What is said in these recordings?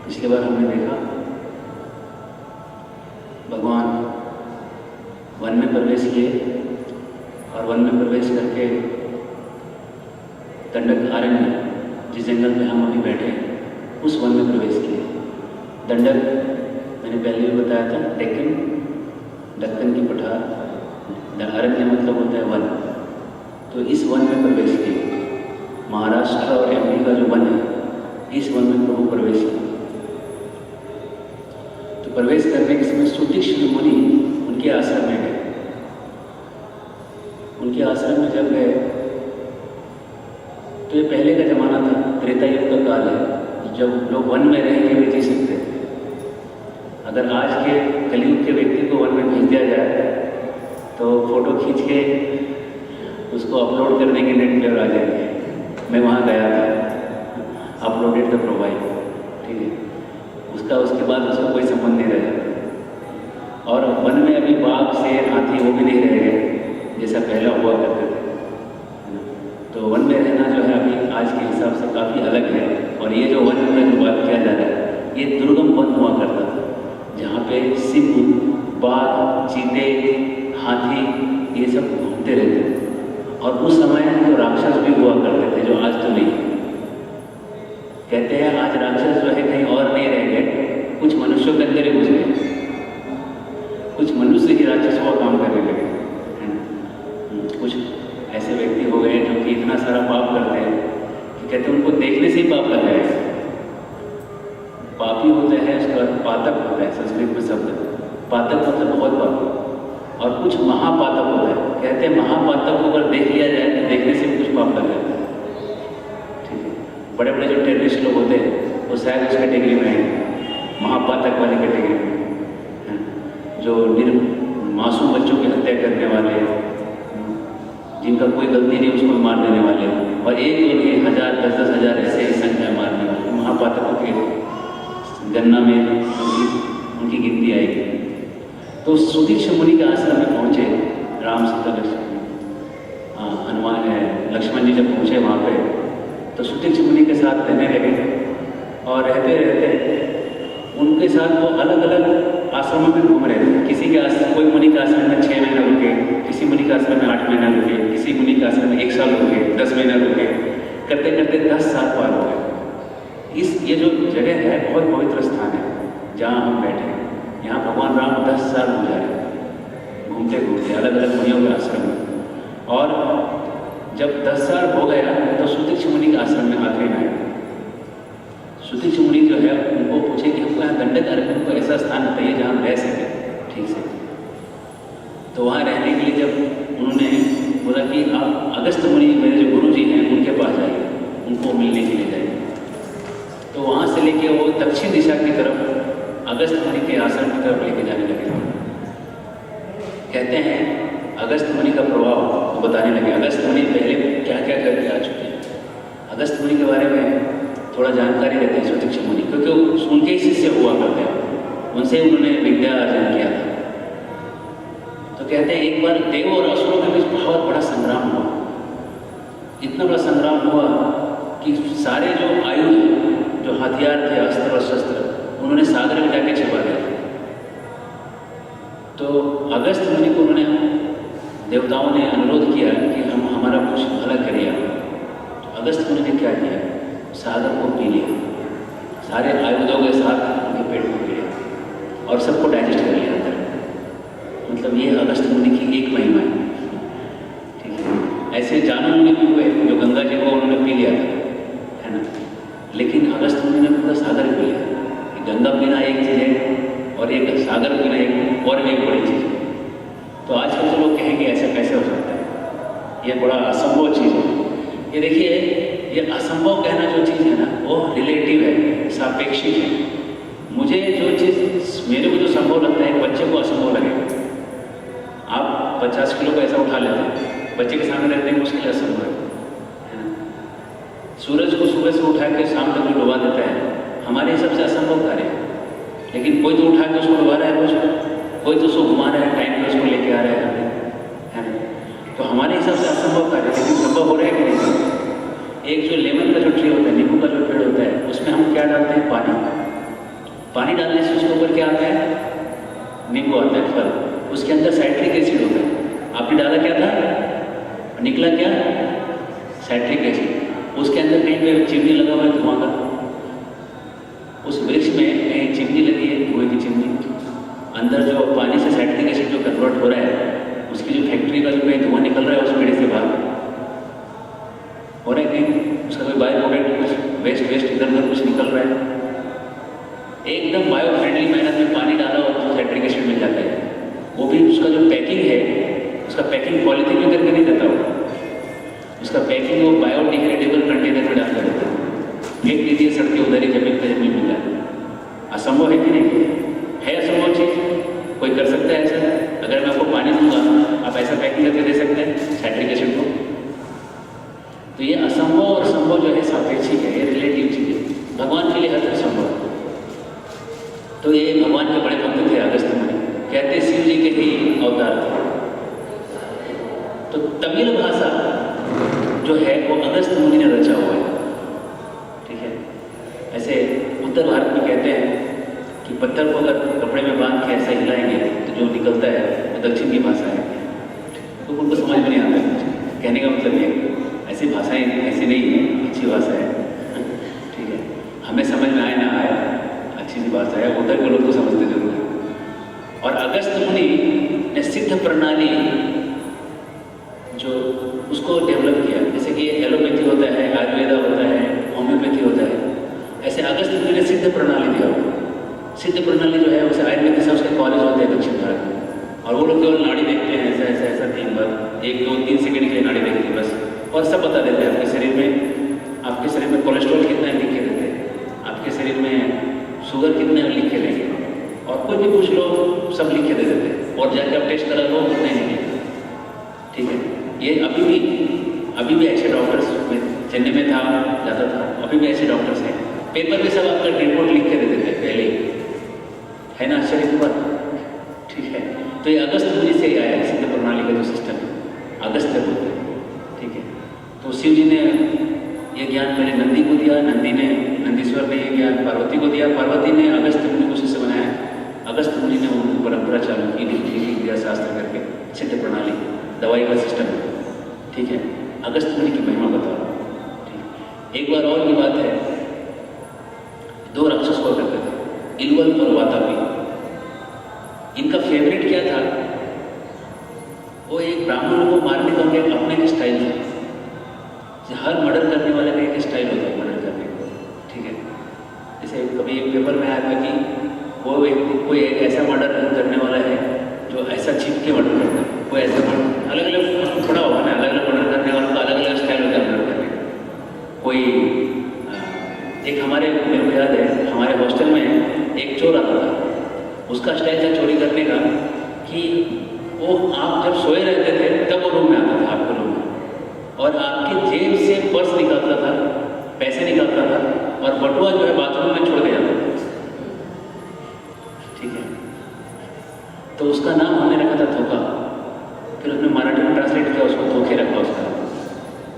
पिछली बार हमने देखा भगवान वन में प्रवेश किए और वन में प्रवेश करके दंडक अरण्य, जिस जंगल में हम अभी बैठे हैं, उस वन में प्रवेश किए। दंडक मैंने पहले भी बताया था, दक्कन की पठार, अरण्य मतलब होता है वन। तो इस वन में प्रवेश किए। महाराष्ट्र और एमपी का जो वन है, इस वन में प्रभु प्रवेश किए। तो प्रवेश करने के समय सुतीक्ष्ण मुनि उनके आश्रम में गए। उनके आश्रम में जब गए तो ये पहले का जमाना था, त्रेता युग का काल है, जब लोग वन में रह के भी जी सकते थे। अगर आज के कलयुग के व्यक्ति को वन में भेज दिया जाए तो फोटो खींच के उसको अपलोड कर देंगे, नेट पर आ जाएंगे। मैं वहाँ गया था, अपलोडेड द प्रोफाइल, ठीक है। उसके बाद उसका कोई संबंध नहीं रहेगा। और वन में अभी बाघ, शेर, हाथी वो भी नहीं रहेंगे जैसा पहला हुआ करते थे। तो वन में रहना जो है अभी आज के हिसाब से काफ़ी अलग है। और ये जो वन में जो बात किया जा रहा है, ये दुर्गम वन हुआ करता था, जहाँ पे सिंह, बाघ, चीते, हाथी ये सब घूमते रहते थे। और उस समय तो राक्षस भी हुआ करते थे, जो आज तो नहीं। कहते हैं आज राक्षस जो है कहीं और नहीं रह गए, कुछ मनुष्यों के अंदर ही घुस गए, कुछ मनुष्य ही राक्षस हुआ काम करने लगे। कुछ ऐसे व्यक्ति हो गए जो कि इतना सारा पाप करते हैं कि कहते हैं उनको देखने से ही पाप लग जाए। पापी होता है, उसका पातक होता है, संस्कृत में शब्द पातक मतलब बहुत पापी। और कुछ महापातक होता है, कहते हैं महापातक को अगर देख लिया जाए तो देखने से भी कुछ पाप लग जाता है। बड़े बड़े जो टेररिस्ट लोग होते हैं वो शायद उस कैटेगरी में आएंगे, महापातक वाली कैटेगरी में। जो मासूम बच्चों की हत्या करने वाले, जिनका कोई गलती नहीं, उसको मार देने वाले, और एक दो नहीं 1000, 10-10 हज़ार ऐसे ही संख्या मारने वाले महापातकों के गणना में उनकी गिनती आएगी। तो सुतीक्ष्ण मुनि के आश्रम में पहुँचे राम, सीता, हनुमान, लक्ष्मण जी जब पहुँचे वहाँ पे, तो सुतीक्ष्ण मुनि के साथ रहने लगे। और रहते रहते उनके साथ वो अलग अलग आश्रमों में घूम रहे थे। किसी के आश्रम, कोई मुनि के आश्रम में 6 महीना रुके, किसी मुनि के आश्रम में 8 महीना रुके, किसी मुनि के आश्रम में 1 साल रुके, 10 महीना रुके, करते करते 10 साल पार हो गए। ये जो जगह है बहुत पवित्र स्थान है जहाँ हम बैठे हैं। यहाँ भगवान राम 10 साल गुजारे घूमते घूमते अलग अलग मुनियों के आश्रम में। और जब 10 साल हो गया तो सुतीक्ष्ण मुनि के आश्रम में आखिरी में आए। सुतीक्ष्ण मुनि जो है उनको पूछे कि हमको यहाँ दंडक अरण्य को ऐसा स्थान बताइए जहाँ हम रह सकें ठीक से। तो वहाँ रहने के लिए जब उन्होंने बोला कि आप अगस्त मुनि, मेरे जो गुरु जी हैं, उनके पास जाइए, उनको मिलने के लिए जाइए। तो वहाँ से लेके वो दक्षिण दिशा की तरफ अगस्त मुनि के आश्रम की तरफ लेके जाने लगे। कहते हैं अगस्त मुनि का प्रभाव वो बताने लगे। अगस्त मुनि पहले क्या क्या करके आ चुके हैं, अगस्त मुनि के बारे में थोड़ा जानकारी देते हैं ज्योतिष मुनि, क्योंकि उनके ही शिष्य हुआ करते हैं, उनसे उन्होंने विद्या अर्जन किया था। तो कहते हैं एक बार देव और असुरों के बीच बहुत बड़ा संग्राम हुआ। इतना बड़ा संग्राम हुआ कि सारे जो आयुध, जो हथियार थे, अस्त्र और शस्त्र, उन्होंने सागर में जाके छिपा दिया। तो अगस्त मुनि को उन्होंने, देवताओं ने अनुरोध किया कि हम हमारा कुछ भला करिए। तो अगस्त मुनि ने क्या किया, सागर को पी लिया, सारे आयुधों के साथ उनके पेट में पी लिया और सबको डाइजेस्ट कर लिया अंदर। मतलब ये अगस्त मुनि की एक महिमा है, ठीक है। ऐसे जानू मुनि भी हुए जो गंगा जी को उन्होंने पी लिया था, है ना, लेकिन अगस्त मुनि ने पूरा सागर पी लिया। गंगा पीना एक चीज़ है और एक सागर पीना एक और भी एक बड़ी चीज़ है। तो आजकल तो लोग कहेंगे ऐसा कैसे हो सकता है, ये बड़ा असंभव चीज़ है। ये देखिए, ये असंभव कहना जो चीज़ है ना, वो रिलेटिव है, सापेक्षिक है। मुझे जो चीज़, मेरे को जो संभव लगता है, बच्चे को असंभव लगेगा। आप 50 किलो को ऐसा उठा लेते हैं, बच्चे के सामने रहते हैं, उसके लिए असंभव है ना। सूरज को सुबह से उठा के शाम तक जो डुबा देता है, हमारे हिसाब से असंभव कार्य है। लेकिन कोई तो उठा के उसको डुबा रहा है रोज, कोई तो उसको घुमा रहा है, टाइम पे उसको लेके आ रहा है ना। तो हमारे हिसाब से असंभव कार्य, लेकिन संभव हो रहा है कि नहीं। एक जो लेमन का जो ट्री होता है, नींबू का जो पेड़ होता है, उसमें हम क्या डालते हैं, पानी डालने से उसके ऊपर क्या आता है, नींबू आता है, फल। उसके अंदर साइट्रिक एसिड होता है। आपने डाला क्या था, निकला क्या, साइट्रिक एसिड। उसके अंदर कहीं पे चिमनी लगा हुआ है, धुआं का। उस वृक्ष में कहीं चिमनी लगी है, धुएं की चिमनी, अंदर जो पानी से साइट्रिक एसिड जो कन्वर्ट हो रहा है, उसकी जो फैक्ट्री का जो कहीं धुआं निकल रहा है उस पेड़ से बाहर हो रहा है, कहीं उसका कोई बायो प्रोडक्ट, कुछ वेस्ट इधर उधर कुछ निकल रहा है। एकदम बायो फ्रेंडली मेहनत में पानी डाला और उसको साइट्रिक एसिड मिल जाता है। वो भी उसका जो पैकिंग है, उसका पैकिंग पॉलीथीन में करके नहीं देता होगा, उसका पैकिंग वो बायोडिग्रेडेबल कंटेनर में डाल कर देता है। फेंक दीजिए सड़के उधर ही, जमीन पर जमीन मिल जाता है। असंभव है कि नहीं है, असंभव चीज़। कोई कर सकता है ऐसा? अगर मैं आपको पानी दूंगा, आप ऐसा पैकिंग करके दे सकते हैं साइट्रिक एसिड को? तो ये असंभव और संभव जो है सापेक्षिक है, ये रिलेटिव चीज़ है। भगवान के लिए हर चीज़ संभव है। तो ये भगवान के बड़े भक्त थे अगस्त मुनि, कहते शिव जी के ही अवतार थे। तो तमिल भाषा जो है वो अगस्त मुनि ने रचा हुआ है, ठीक है। ऐसे उत्तर भारत में कहते हैं कि पत्थर को अगर कपड़े में बांध के ऐसा हिलाएंगे तो जो निकलता है वो दक्षिण की भाषा है। तो उनको समझ में नहीं आता है। कहने का मतलब ये, ऐसी भाषाएं ऐसी नहीं है, अच्छी भाषा है, ठीक है। हमें समझ में आए ना आए, अच्छी सी भाषा है, उधर के लोग तो समझते जरूर है। और अगस्त मुनि ने सिद्ध प्रणाली जो उसको डेवलप किया, जैसे कि एलोपैथी होता है, आयुर्वेदा होता है, होम्योपैथी होता है, ऐसे अगस्त मुनि ने सिद्ध प्रणाली दिया। सिद्ध प्रणाली जो है उसे आयुर्वेद से उसके कॉलेज होते हैं दक्षिण भारत में, और वो लोग केवल नाड़ी देखते हैं, ऐसा ऐसा ऐसा 3 बार, 1 2 3 सेकंड के लिए नाड़ी देखते हैं बस, और सब बता देते हैं। आपके शरीर में कोलेस्ट्रॉल कितना है लिख के देते हैं, आपके शरीर में शुगर कितने हैं लिख के लेंगे, और कोई भी पूछ लो सब लिख के दे देते हैं, और जाके आप टेस्ट करा लो उतने नहीं है, ठीक है। ये अभी भी ऐसे डॉक्टर्स, चेन्नई में था, ज़्यादा था, अभी भी ऐसे डॉक्टर्स हैं, पेपर पे सब आपका रिपोर्ट लिख के दे देते हैं पहले ही, है ना, आश्चर्य की बात, ठीक है। तो ये अगस्त मुनि से ही आया है, सिद्ध प्रणाली का जो सिस्टम है, अगस्त तक होता है, ठीक है। तो शिव जी ने ये ज्ञान पहले नंदी को दिया, नंदीश्वर ने ये ज्ञान पार्वती को दिया, पार्वती ने अगस्त मुनि को शिष्य बनाया, अगस्त मुनि ने उनकी परंपरा चालू की, लिख दिया शास्त्र करके, सिद्ध प्रणाली, दवाई का सिस्टम है, ठीक है। अगस्त मुनि की महिमा बताओ, ठीक। एक बार और की बात है, 2 राक्षस हुआ करते थे, इलवल और वातापी। इनका फेवरेट क्या था, वो एक ब्राह्मण को मारने का उनका अपना एक स्टाइल था। हर मर्डर करने वाले का एक स्टाइल होता है मर्डर करने का, ठीक है। जैसे कभी एक पेपर में आया था कि वो कोई एक ऐसा मर्डर करने वाला है जो ऐसा छिप के मर्डर करता है, कोई ऐसा मर्डर, अलग अलग थोड़ा होगा ना, अलग अलग मर्डर करने वालों का अलग अलग स्टाइल होता है मर्डर करने का। कोई एक हमारे, मेरे को याद है, हमारे हॉस्टल में एक चोर आता था, उसका स्टाइल था चोरी करने का कि वो आप जब सोए रहते थे तब वो रूम में आता था, आपके रूम में, और आपकी जेब से पर्स निकालता था, पैसे निकालता था, और बटुआ जो है बाथरूम में छोड़ के जाता था। ठीक है, तो उसका नाम हमने रखा था धोखा। फिर उसने मराठी में ट्रांसलेट किया, उसको धोखे रखा उसका,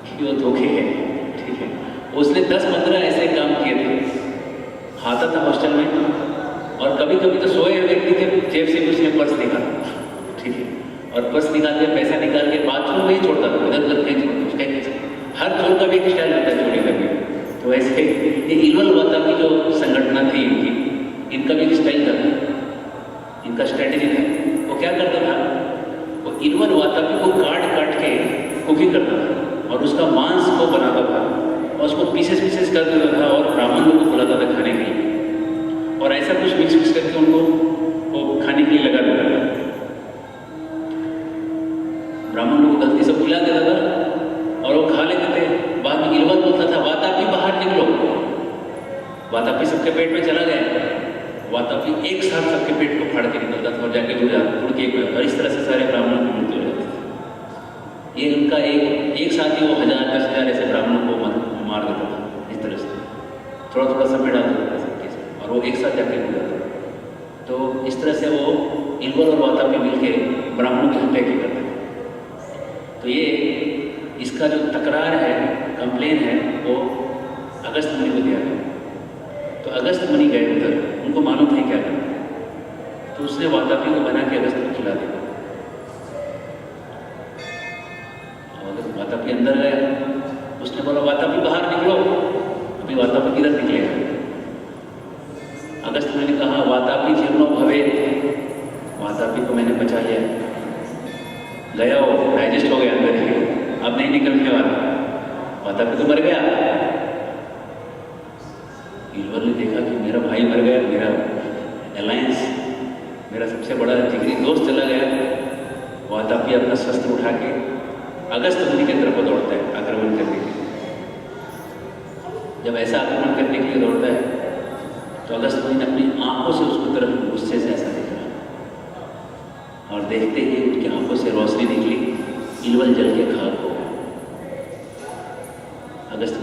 कि वो धोखे है। ठीक है, उसने 10-15 ऐसे काम किए थे, आता था हॉस्टल में, और कभी कभी तो सोए हुए व्यक्ति के जेब से भी उसने पर्स निकाला। ठीक है, और पर्स निकाल के पैसा निकाल के बाथरूम में ही छोड़ता था, इधर उधर कहीं छोड़ता, हर चोर का भी एक स्टाइल होता है चोरी करने। तो ऐसे ये इल्वल वाता की जो संगठना थी इनकी, इनका भी एक स्टाइल था, इनका स्ट्रैटेजी था। वो क्या करता था, वो इल्वल वातापी को काट काट के कुकिंग करता था, और उसका मांस को बनाता था, और उसको पीसेस कर देता था, और ब्राह्मण लोगों को बुलाता था खाने के लिए, और ऐसा कुछ मिक्स करके उनको वो खाने के लिए लगा देता था। ब्राह्मण लोग गलती से खिला देता था और वो खा लेते थे। बाद में इल्वल बोलता था, वातापी बाहर निकलो। वातापी सबके पेट में चला गया, वातापी एक साथ सबके पेट को फाड़ के निकलता था और जाके जुड़ जाता, उड़ के और इस तरह से सारे ब्राह्मणों की मृत्यु हो जाती थी। ये उनका एक साथ ही वो 1000-10,000 ऐसे ब्राह्मणों को मार देता था, इस तरह से थोड़ा थोड़ा समय डाल देता था सबके साथ, और वो एक साथ जाके जुड़ जाता था। तो इस तरह से वो इल्वल और वातापी मिलके ब्राह्मणों की हत्या की करते थे। तो ये इसका जो तकरार है, कंप्लेन है, वो अगस्त मुनि को दिया गया। तो अगस्त मुनि गए उधर, उनको मालूम नहीं क्या करना, तो उसने वातापी को बना के अगस्त को खिला दिया। और वातापी अंदर गया, उसने बोला, वातापी बाहर निकलो। अभी वातापी किधर निकलेगा? अगस्त मुनि ने कहा, वातापी जीर्णो भवे, वातापी को मैंने बचा लिया, गया वो डाइजेस्ट हो गया अंदर ही, अब नहीं निकलने वाला, वातापी तो मर गया। इल्वल ने देखा कि मेरा भाई मर गया, मेरा अलायंस, मेरा सबसे बड़ा जिगरी दोस्त चला गया। वातापी अपना शस्त्र उठा के अगस्त मुनि की तरफ दौड़ता है आक्रमण करने के लिए। जब ऐसा आक्रमण करने के लिए दौड़ता है तो अगस्त मुनि ने अपनी आंखों से उसकी तरफ गुस्से से ऐसा देखा, और देखते ही उनकी आंखों से रोशनी निकली, इल्वल जल के खाक हो गया। अगस्त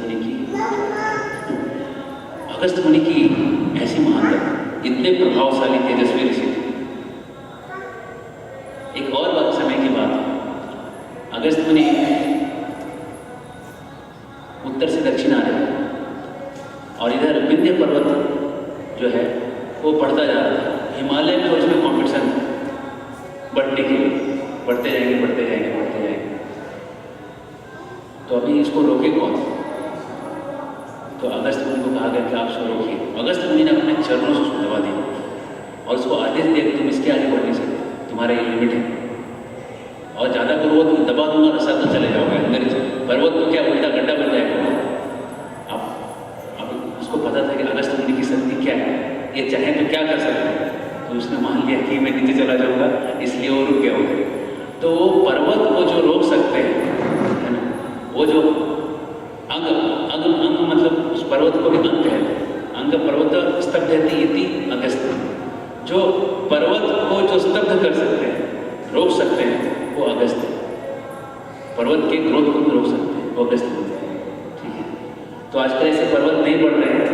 मुनि की ऐसी महानता, इतने प्रभावशाली तेजस्वी ऋषि थे। एक और बात समय की बात है, अगस्त मुनि उत्तर से दक्षिण आ रहे थे, और इधर विंध्य पर्वत जो है वो बढ़ता जा रहा था। हिमालय में और इसमें कॉम्पिटिशन बढ़ने के लिए, बढ़ते जाएंगे। तो अभी इसको रोके कौन? तो अगस्त मुनि को कहा गया कि आप इसको रोकिए। अगस्त मुनि ने अपने चरणों से उसको दबा दिया और उसको आदेश दिया कि तुम इसके आगे बढ़ नहीं सकते, तुम्हारा ये लिमिट है, और ज़्यादा करो तो दबा दूंगा, रसा तो चले जाओगे अंदर, पर्वत तो क्या उल्टा गड्ढा बन जाएगा। अब उसको पता था कि अगस्त मुनि की शक्ति क्या है, ये चाहे तो क्या कर सकते हैं। तो उसने मान लिया कि मैं नीचे चला जाऊंगा, इसलिए वो रुक गया होगा। तो वो पर्वत को जो रोक सकते हैं, है ना, वो जो अंग मतलब उस पर्वत को भी अंग है, अंग पर्वत स्तब्धति इति अगस्त, जो पर्वत को जो स्तब्ध कर सकते हैं, रोक सकते हैं, वो अगस्त है। पर्वत के ग्रोथ को भी रोक सकते हैं, वो अगस्त होते हैं। ठीक है, तो आजकल ऐसे पर्वत नहीं बढ़ रहे हैं,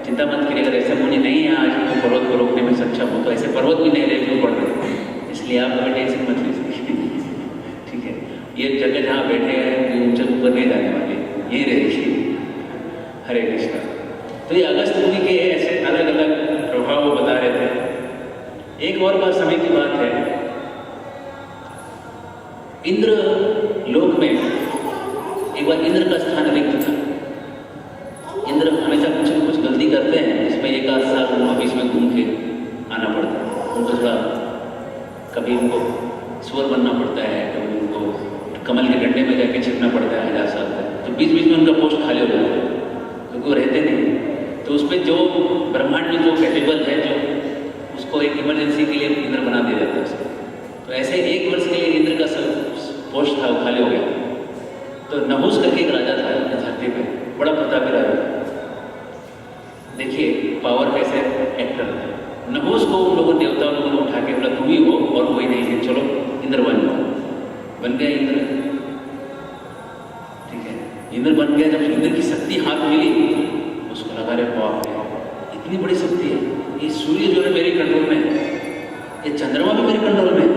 चिंता मत करिए। अगर ऐसे मुनि नहीं है आज तो पर्वत को रोकने में सक्षम हो, तो ऐसे पर्वत भी नहीं रहे क्यों बढ़ रहे हैं, इसलिए आप कभी टेंशन मत लीजिए। ठीक है, ये जगह जहाँ बैठे हैं ऊंचे ऊपर नहीं जाने वाले, ये रहेगी। हरे कृष्णा। तो ये अगस्त मुनि के ऐसे अलग अलग प्रभाव वो बता रहे थे। एक और बात समय की बात है, इंद्र लोक में एक बार इंद्र का स्थान रिक्त था। इंद्र हमेशा कुछ न कुछ गलती करते हैं, जिसमें एक आध साल उनको ऑफिस में घूम के आना पड़ता है। उनको थोड़ा कभी उनको सुअर बनना पड़ता है, कभी उनको कमल के गड्ढे में जाके छिपना पड़ता है 1000 साल तक। तो बीच बीच में उनका पोस्ट खाली हो जाता है क्योंकि वो रहते नहीं। तो उसमें जो ब्रह्मांड में जो कैपेबल है, जो उसको एक इमरजेंसी के लिए इंद्र बना दिया जाता है उसको। तो ऐसे 1 वर्ष के लिए इंद्र का पोस्ट था, वो खाली हो गया। तो नहुस करके एक राजा था धरती पे, बड़ा प्रतापी राजा। देखिए पावर कैसे एक्ट करता है। नहुस को उन लोगों देवताओं लोगों ने उठा के बोला तुम ही हो, और कोई नहीं है, चलो इंद्र बन जाओ। बन गया इंद्र, ठीक है, इंद्र बन गया। जब इंद्र की शक्ति हाथ मिली उसको लगा रे बाप रे इतनी बड़ी शक्ति है, ये सूर्य जो है मेरे कंट्रोल में है, ये चंद्रमा भी मेरे कंट्रोल में है,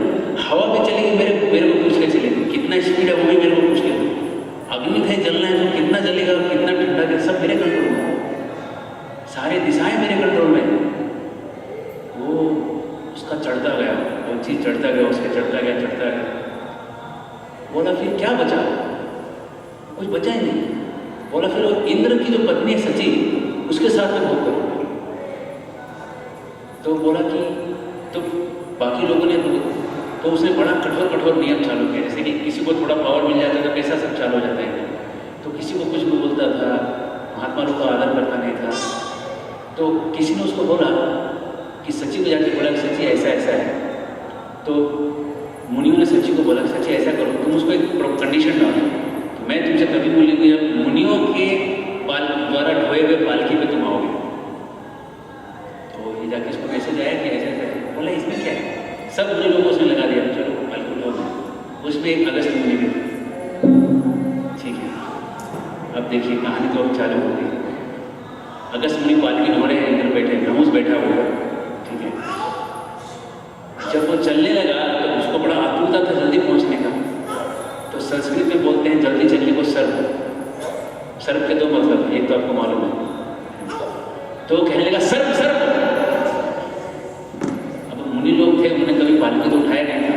हवा भी चलेगी मेरे को पूछ के चलेगी, कितना स्पीड है वो भी मेरे को पूछ के, अग्नि कहीं जलना है तो कितना जलेगा और कितना ठंडा है सब मेरे कंट्रोल में है, सारे दिशाएं मेरे कंट्रोल में है। वो उसका चढ़ता गया, वो चीज चढ़ता गया, उसके चढ़ता गया। बोला फिर क्या बचा, कुछ बचा ही नहीं। बोला फिर वो इंद्र की जो पत्नी है सची उसके साथ में भोग करो। तो बोला कि तो बाकी लोगों ने तो उसने बड़ा कठोर नियम चालू किया, जैसे कि किसी को थोड़ा पावर मिल जाता है तो कैसा सब चालू हो जाता है, तो किसी को कुछ भी बोलता था, महात्मा लोग का आदर करता नहीं था। तो किसी ने उसको बोला कि सची को जाके बोला कि सची ऐसा है, तो मुनियों ने सची को बोला सची ऐसा करो, तुम उसको एक कंडीशन डालो कि मैं तुमसे कभी बोलूँगी जब मुनियों के द्वारा ढोए हुए पालकी पे तुम आओगे। तो ये जाके इसको मैसेज आया कि ऐसा बोला इसमें क्या है, सब मुनि लोगों उसने लगा दिया चलो पालकी ढो। उसमें एक अगस्त मुनि भी, ठीक है, अब देखिए कहानी तो अब चालू हो गई। अगस्त मुनि पालकी ढो रहे हैं, इंद्र बैठे, नहुस बैठा हुआ, ठीक है। जब वो चलने लगा तो उसको बड़ा आतुरता था जल्दी पहुंचने का, तो संस्कृत में बोलते हैं जल्दी चलने को सर्व के दो मतलब, एक तो आपको मालूम है, तो कहने लगा सर्व। अब मुनि लोग थे, उन्होंने कभी पालकी तो उठाया नहीं था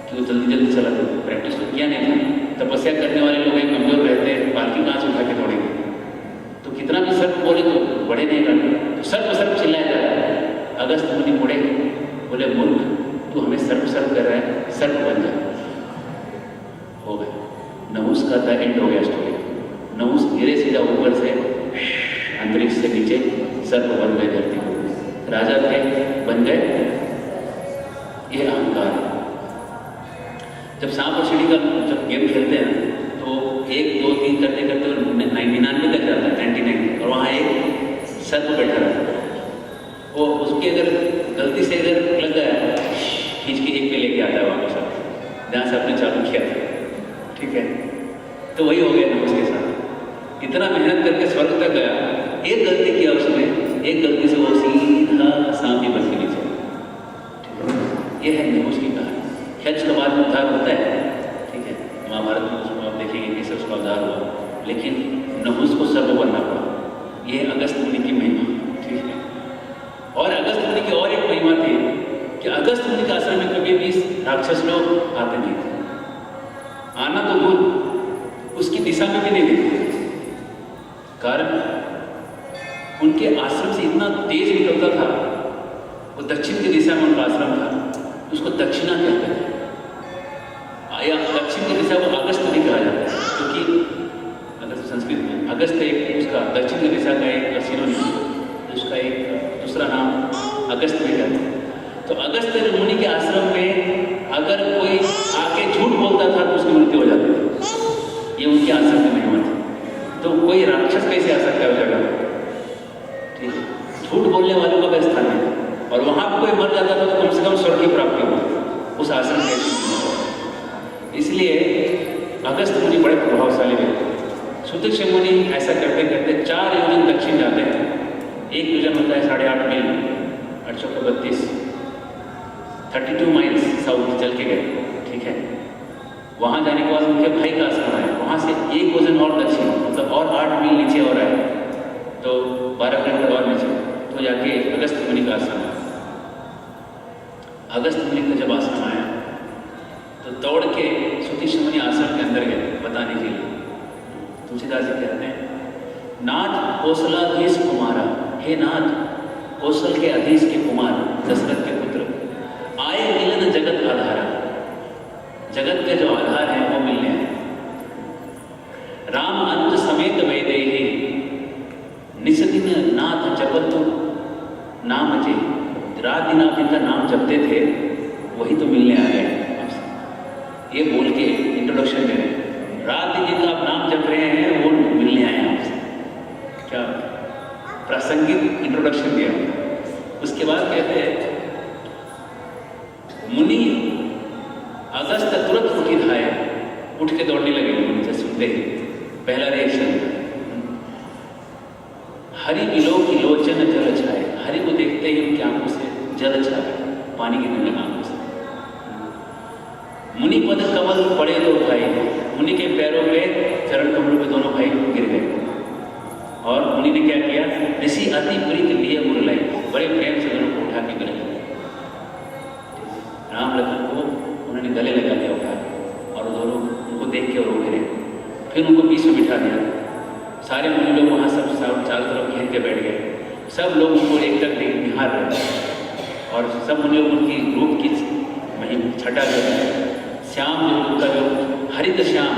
कि वो जल्दी चला था, प्रैक्टिस तो किया नहीं था। तपस्या करने वाले लोग एक कमजोर रहते हैं, पालकी कहाँ से उठा के दौड़ेंगे, तो कितना भी सर्व बोले तो बड़े नहीं करते, तो सर्व चिल्लाया जा रहा है। अगस्त मुनि मुड़े, बोले मूर्ख तू हमें सर्व कर रहा है, सर्व बन जा। हो गया, नहुस का था एंड हो गया स्टोरी। नहुस धीरे सीधा ऊपर से अंतरिक्ष से नीचे सर्व बन गए धरती को, राजा थे बन गए। ये अहंकार है। जब सांप और सीढ़ी का जब गेम खेलते हैं तो 1 2 3 करते 99 तक जाता है, 99, और वहाँ एक सर्प बैठा रहता है। वो उसके अगर गलती से अगर लग गया खींच के एक पे लेके आता है वापस, जहाँ से आपने चालू किया था, ठीक है। तो वही हो गया ना उसके साथ, इतना मेहनत करके स्वर्ग तक गया, एक गलती किया उसने, एक गलती से वो सीधा सांप ही बन के नीचे, ठीक है। ये है नहुस की कहानी। खैर उसका बाद में उद्धार होता है, ठीक है, महाभारत में उसको आप देखेंगे कैसे उसका उद्धार हुआ, लेकिन नहुस को सर्व बनना पड़ा। ये अगस्त मुनि की महिमा, ठीक है। और अगस्त मुनि की और एक महिमा थी कि अगस्त मुनि के आश्रम में कभी भी राक्षस लोग आते नहीं थे, आना तो दूर, उसकी दिशा में भी नहीं देखते, कारण उनके आश्रम से इतना तेज निकलता था। वो दक्षिण की दिशा में उनका आश्रम था, उसको दक्षिणा कहते थे, या दक्षिण की दिशा को अगस्त भी कहा जाता है, क्योंकि अगस्त संस्कृत में अगस्त एक उसका दक्षिण की दिशा का एक सिनोनिम, उसका एक दूसरा नाम अगस्त भी कहते हैं। तो अगस्त मुनि के आश्रम में अगर कोई आके झूठ बोलता था तो उसकी मृत्यु हो जाती थी। ये उनके आश्रम की महिमा थी। तो कोई राक्षस कैसे आ सकता है उस जगह, ठीक है, झूठ बोलने वालों का भी स्थान है। और वहां पर कोई मर जाता था तो कम से कम स्वर्ग की प्राप्ति हो उस आश्रम के। इसलिए अगस्त मुनि बड़े प्रभावशाली थे। सुतक्ष मुनि ऐसा करते करते 4 योजन दक्षिण जाते हैं। एक योजन होता है 8.5 मील, 832, 32 माइल्स साउथ चल के गए, ठीक है। वहां जाने के बाद उनके भाई का आश्रम है, वहां से एक योजन और दक्षिण, मतलब और 8 मील नीचे और आए, तो 12 किलोमीटर और नीचे, तो जाके अगस्त मुनि का आश्रम है। अगस्त मुनि का जब आश्रम आया तो दौड़ के सुतीक्ष मुनि आश्रम के अंदर गए बताने के लिए। तुलसीदास जी कहते हैं, नाथ कौशलाधीश कुमारा, हे नाथ कौशल के अधीश के कुमार दशरथ के पुत्र, आए मिलन जगत आधारा, जगत के जो आधार हैं वो मिलने हैं। राम अंत समेत वैदेही, निस्दिन नाथ जपत नाम जे, रात दिन आप इनका नाम जपते थे वही तो मिलने आ गए आपसे। ये बोल के इंट्रोडक्शन दे रहे हैं, रात दिन जिनका आप नाम जप रहे हैं वो मिलने आए आपसे। क्या प्रासंगिक इंट्रोडक्शन दिया। उसके बाद कहते हैं, मुनि अगस्त तुरंत उठी उठ के दौड़ने लगे मुनि सुनते ही। पहला रिएक्शन, हरि बिलो की लोचन जल छाए, हरि को देखते ही उनकी आंखों से जल छाए, पानी गिरने लगा आंखों से। मुनि पद कमल पड़े दो भाई, मुनि के पैरों पे, चरण कमलों पे दोनों भाई गिर गए। और मुनि ने क्या किया, ऋषि अति प्रीत लिए मुरलाई, बड़े प्रेम से दोनों को उठा के गले लगा। राम लखन को उन्होंने गले लगा लिया उठा, और दोनों उनको देख के रो गिरे। फिर उनको बीच में बिठा दिया। सारे मुनि लोग वहाँ सब चारों तरफ घेर के बैठ गए। सब लोग उनको एक तक निहार रहे, और सब मुनि लोग उनकी रूप की छटा जो है, श्याम जो उनका जो हरित श्याम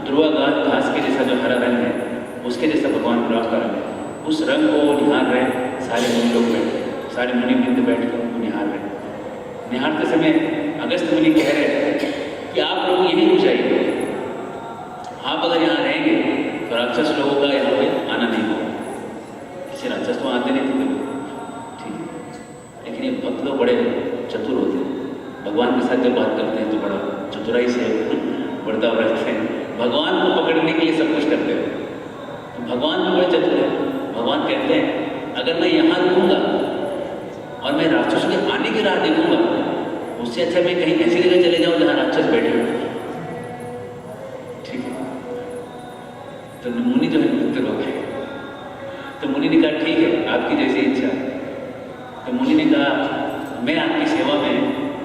ध्रुवा घास के जैसा जो हरा रंग है, उसके जैसा भगवान राम का रंग है, उस रंग को निहार रहे सारे मुनि लोग बैठे, सारे मुनि वृंद बैठ कर उनको निहार रहे। निहारते समय अगस्त मुनि कह रहे थे कि आप लोग यहीं रुक जाइए, आप अगर यहाँ रहेंगे तो राक्षस लोगों का यहाँ पे आना नहीं होगा। किसी राक्षस तो आते नहीं थे, ठीक है, लेकिन ये भक्त लोग बड़े चतुर होते हैं, भगवान के साथ जब बात करते हैं तो बड़ा चतुराई से बर्ताव रखते हैं, भगवान को पकड़ने के लिए सब कुछ करते हैं। तो भगवान भी बड़े चतुर है। भगवान कहते हैं अगर मैं यहाँ रुकूंगा और मैं राक्षसों के आने की राह देखूंगा, उससे अच्छा मैं कहीं ऐसी जगह चले जाऊँ जहाँ राक्षस बैठे हो, ठीक है। तो मुनि जो है मित्र हो गए। तो मुनि ने कहा ठीक है, आपकी जैसी इच्छा। तो मुनि ने कहा मैं आपकी सेवा में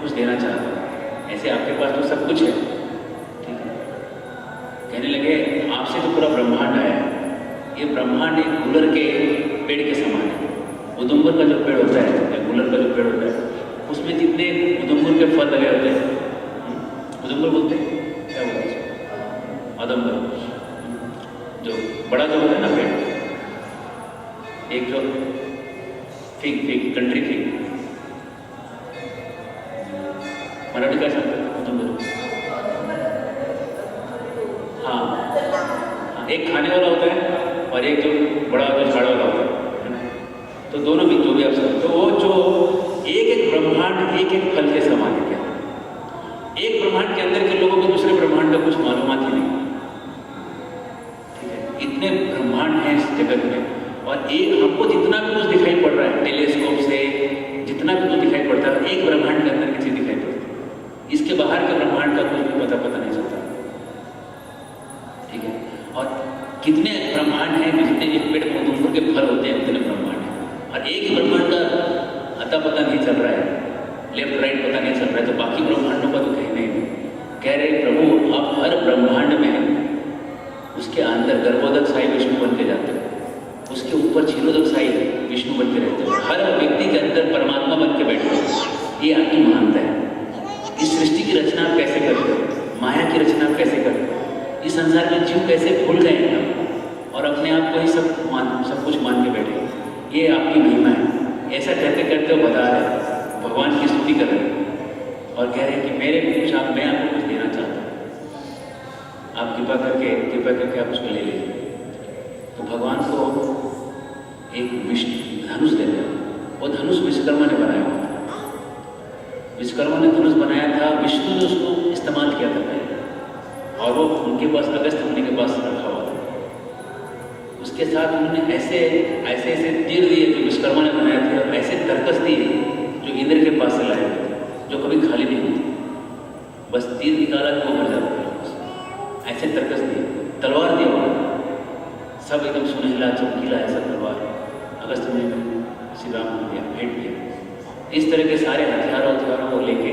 कुछ देना चाहता हूँ, ऐसे आपके पास तो सब कुछ है, ठीक है। कहने लगे आपसे तो पूरा ब्रह्मांड आया है, ये ब्रह्मांड एक गुलर के पेड़ के समान है। उदुम्बर का जो पेड़ होता है या गुलर का जो पेड़ होता है, उसमें जितने उदुम्बर के फल लगे होते हैं, उदुम्बर बोलते हैं, क्या बोलते हैं, अदम्बर, जो बड़ा जो होता है ना पेड़, एक जो फिग कंट्री फिग, मराठी का शब्द उदुम्बर, हाँ, एक खाने वाला होता है और एक जो बड़ा जो झाड़ वाला होता है, तो दोनों भी जो भी आप समझते, तो वो जो एक ब्रह्मांड एक फल के समान है। क्या एक ब्रह्मांड के अंदर के लोगों को दूसरे ब्रह्मांड का कुछ मालूमात ही नहीं, ठीक है। इतने ब्रह्मांड हैं इस जगत में, और एक हमको जितना भी कुछ दिखाई पड़ रहा है टेलीस्कोप से, जितना भी कुछ दिखाई पड़ता है, एक ब्रह्मांड के अंदर की चीज दिखाई पड़ती है, इसके बाहर के ब्रह्मांड का कुछ भी पता नहीं चलता, ठीक है। और कितने ब्रह्मांड हैं, जितने एक पेड़ उदुम्बर के फल होते हैं उतने ब्रह्मांड हैं, और एक ही ब्रह्मांड का अता पता नहीं चल रहा है, लेफ्ट राइट पता नहीं चल रहा है, तो बाकी ब्रह्मांडों का तो कहीं नहीं। कह रहे प्रभु आप हर ब्रह्मांड में उसके अंदर गर्भोदक साई विष्णु बन के जाते हो, उसके ऊपर क्षीरोदक साई विष्णु बन के रहते हो, हर व्यक्ति के अंदर परमात्मा बन के बैठे हो। ये आपकी महानता है। इस सृष्टि की रचना आप कैसे करते हो, माया की रचना आप कैसे करते हो, इस संसार में जीव कैसे भूल गए हैं और अपने आप को ही सब कुछ मान के बैठे, ये आपकी महिमा है। ऐसा कहते कहते वो बता रहे, भगवान की स्तुति कर रहे हैं और कह रहे हैं कि मेरे कुछ मैं आपको कुछ देना चाहता हूँ, आप कृपा करके आप उसको ले लीजिए। तो भगवान को एक विष्णु धनुष दे दिया। वो धनुष विश्वकर्मा ने बनाया हुआ था, विश्वकर्मा ने धनुष बनाया था, विष्णु ने उसको इस्तेमाल किया था पहले, और वो उनके पास अगस्त मुनि के पास रखा हुआ था। उसके साथ उन्होंने ऐसे तीर दिए जो विश्वकर्मा ने बनाए थे, और ऐसे तरकस दिए जो इंद्र के पास से लाए थे, जो कभी खाली नहीं होते, बस तीर निकाला तो वो भर जाता था, ऐसे तरकस दिए। तलवार दिया उन्होंने, सब एकदम सुनहला चमकीला ऐसा तलवार अगस्त मुनि ने श्री राम को दिया, भेंट दिया। इस तरह के सारे हथियारों को लेके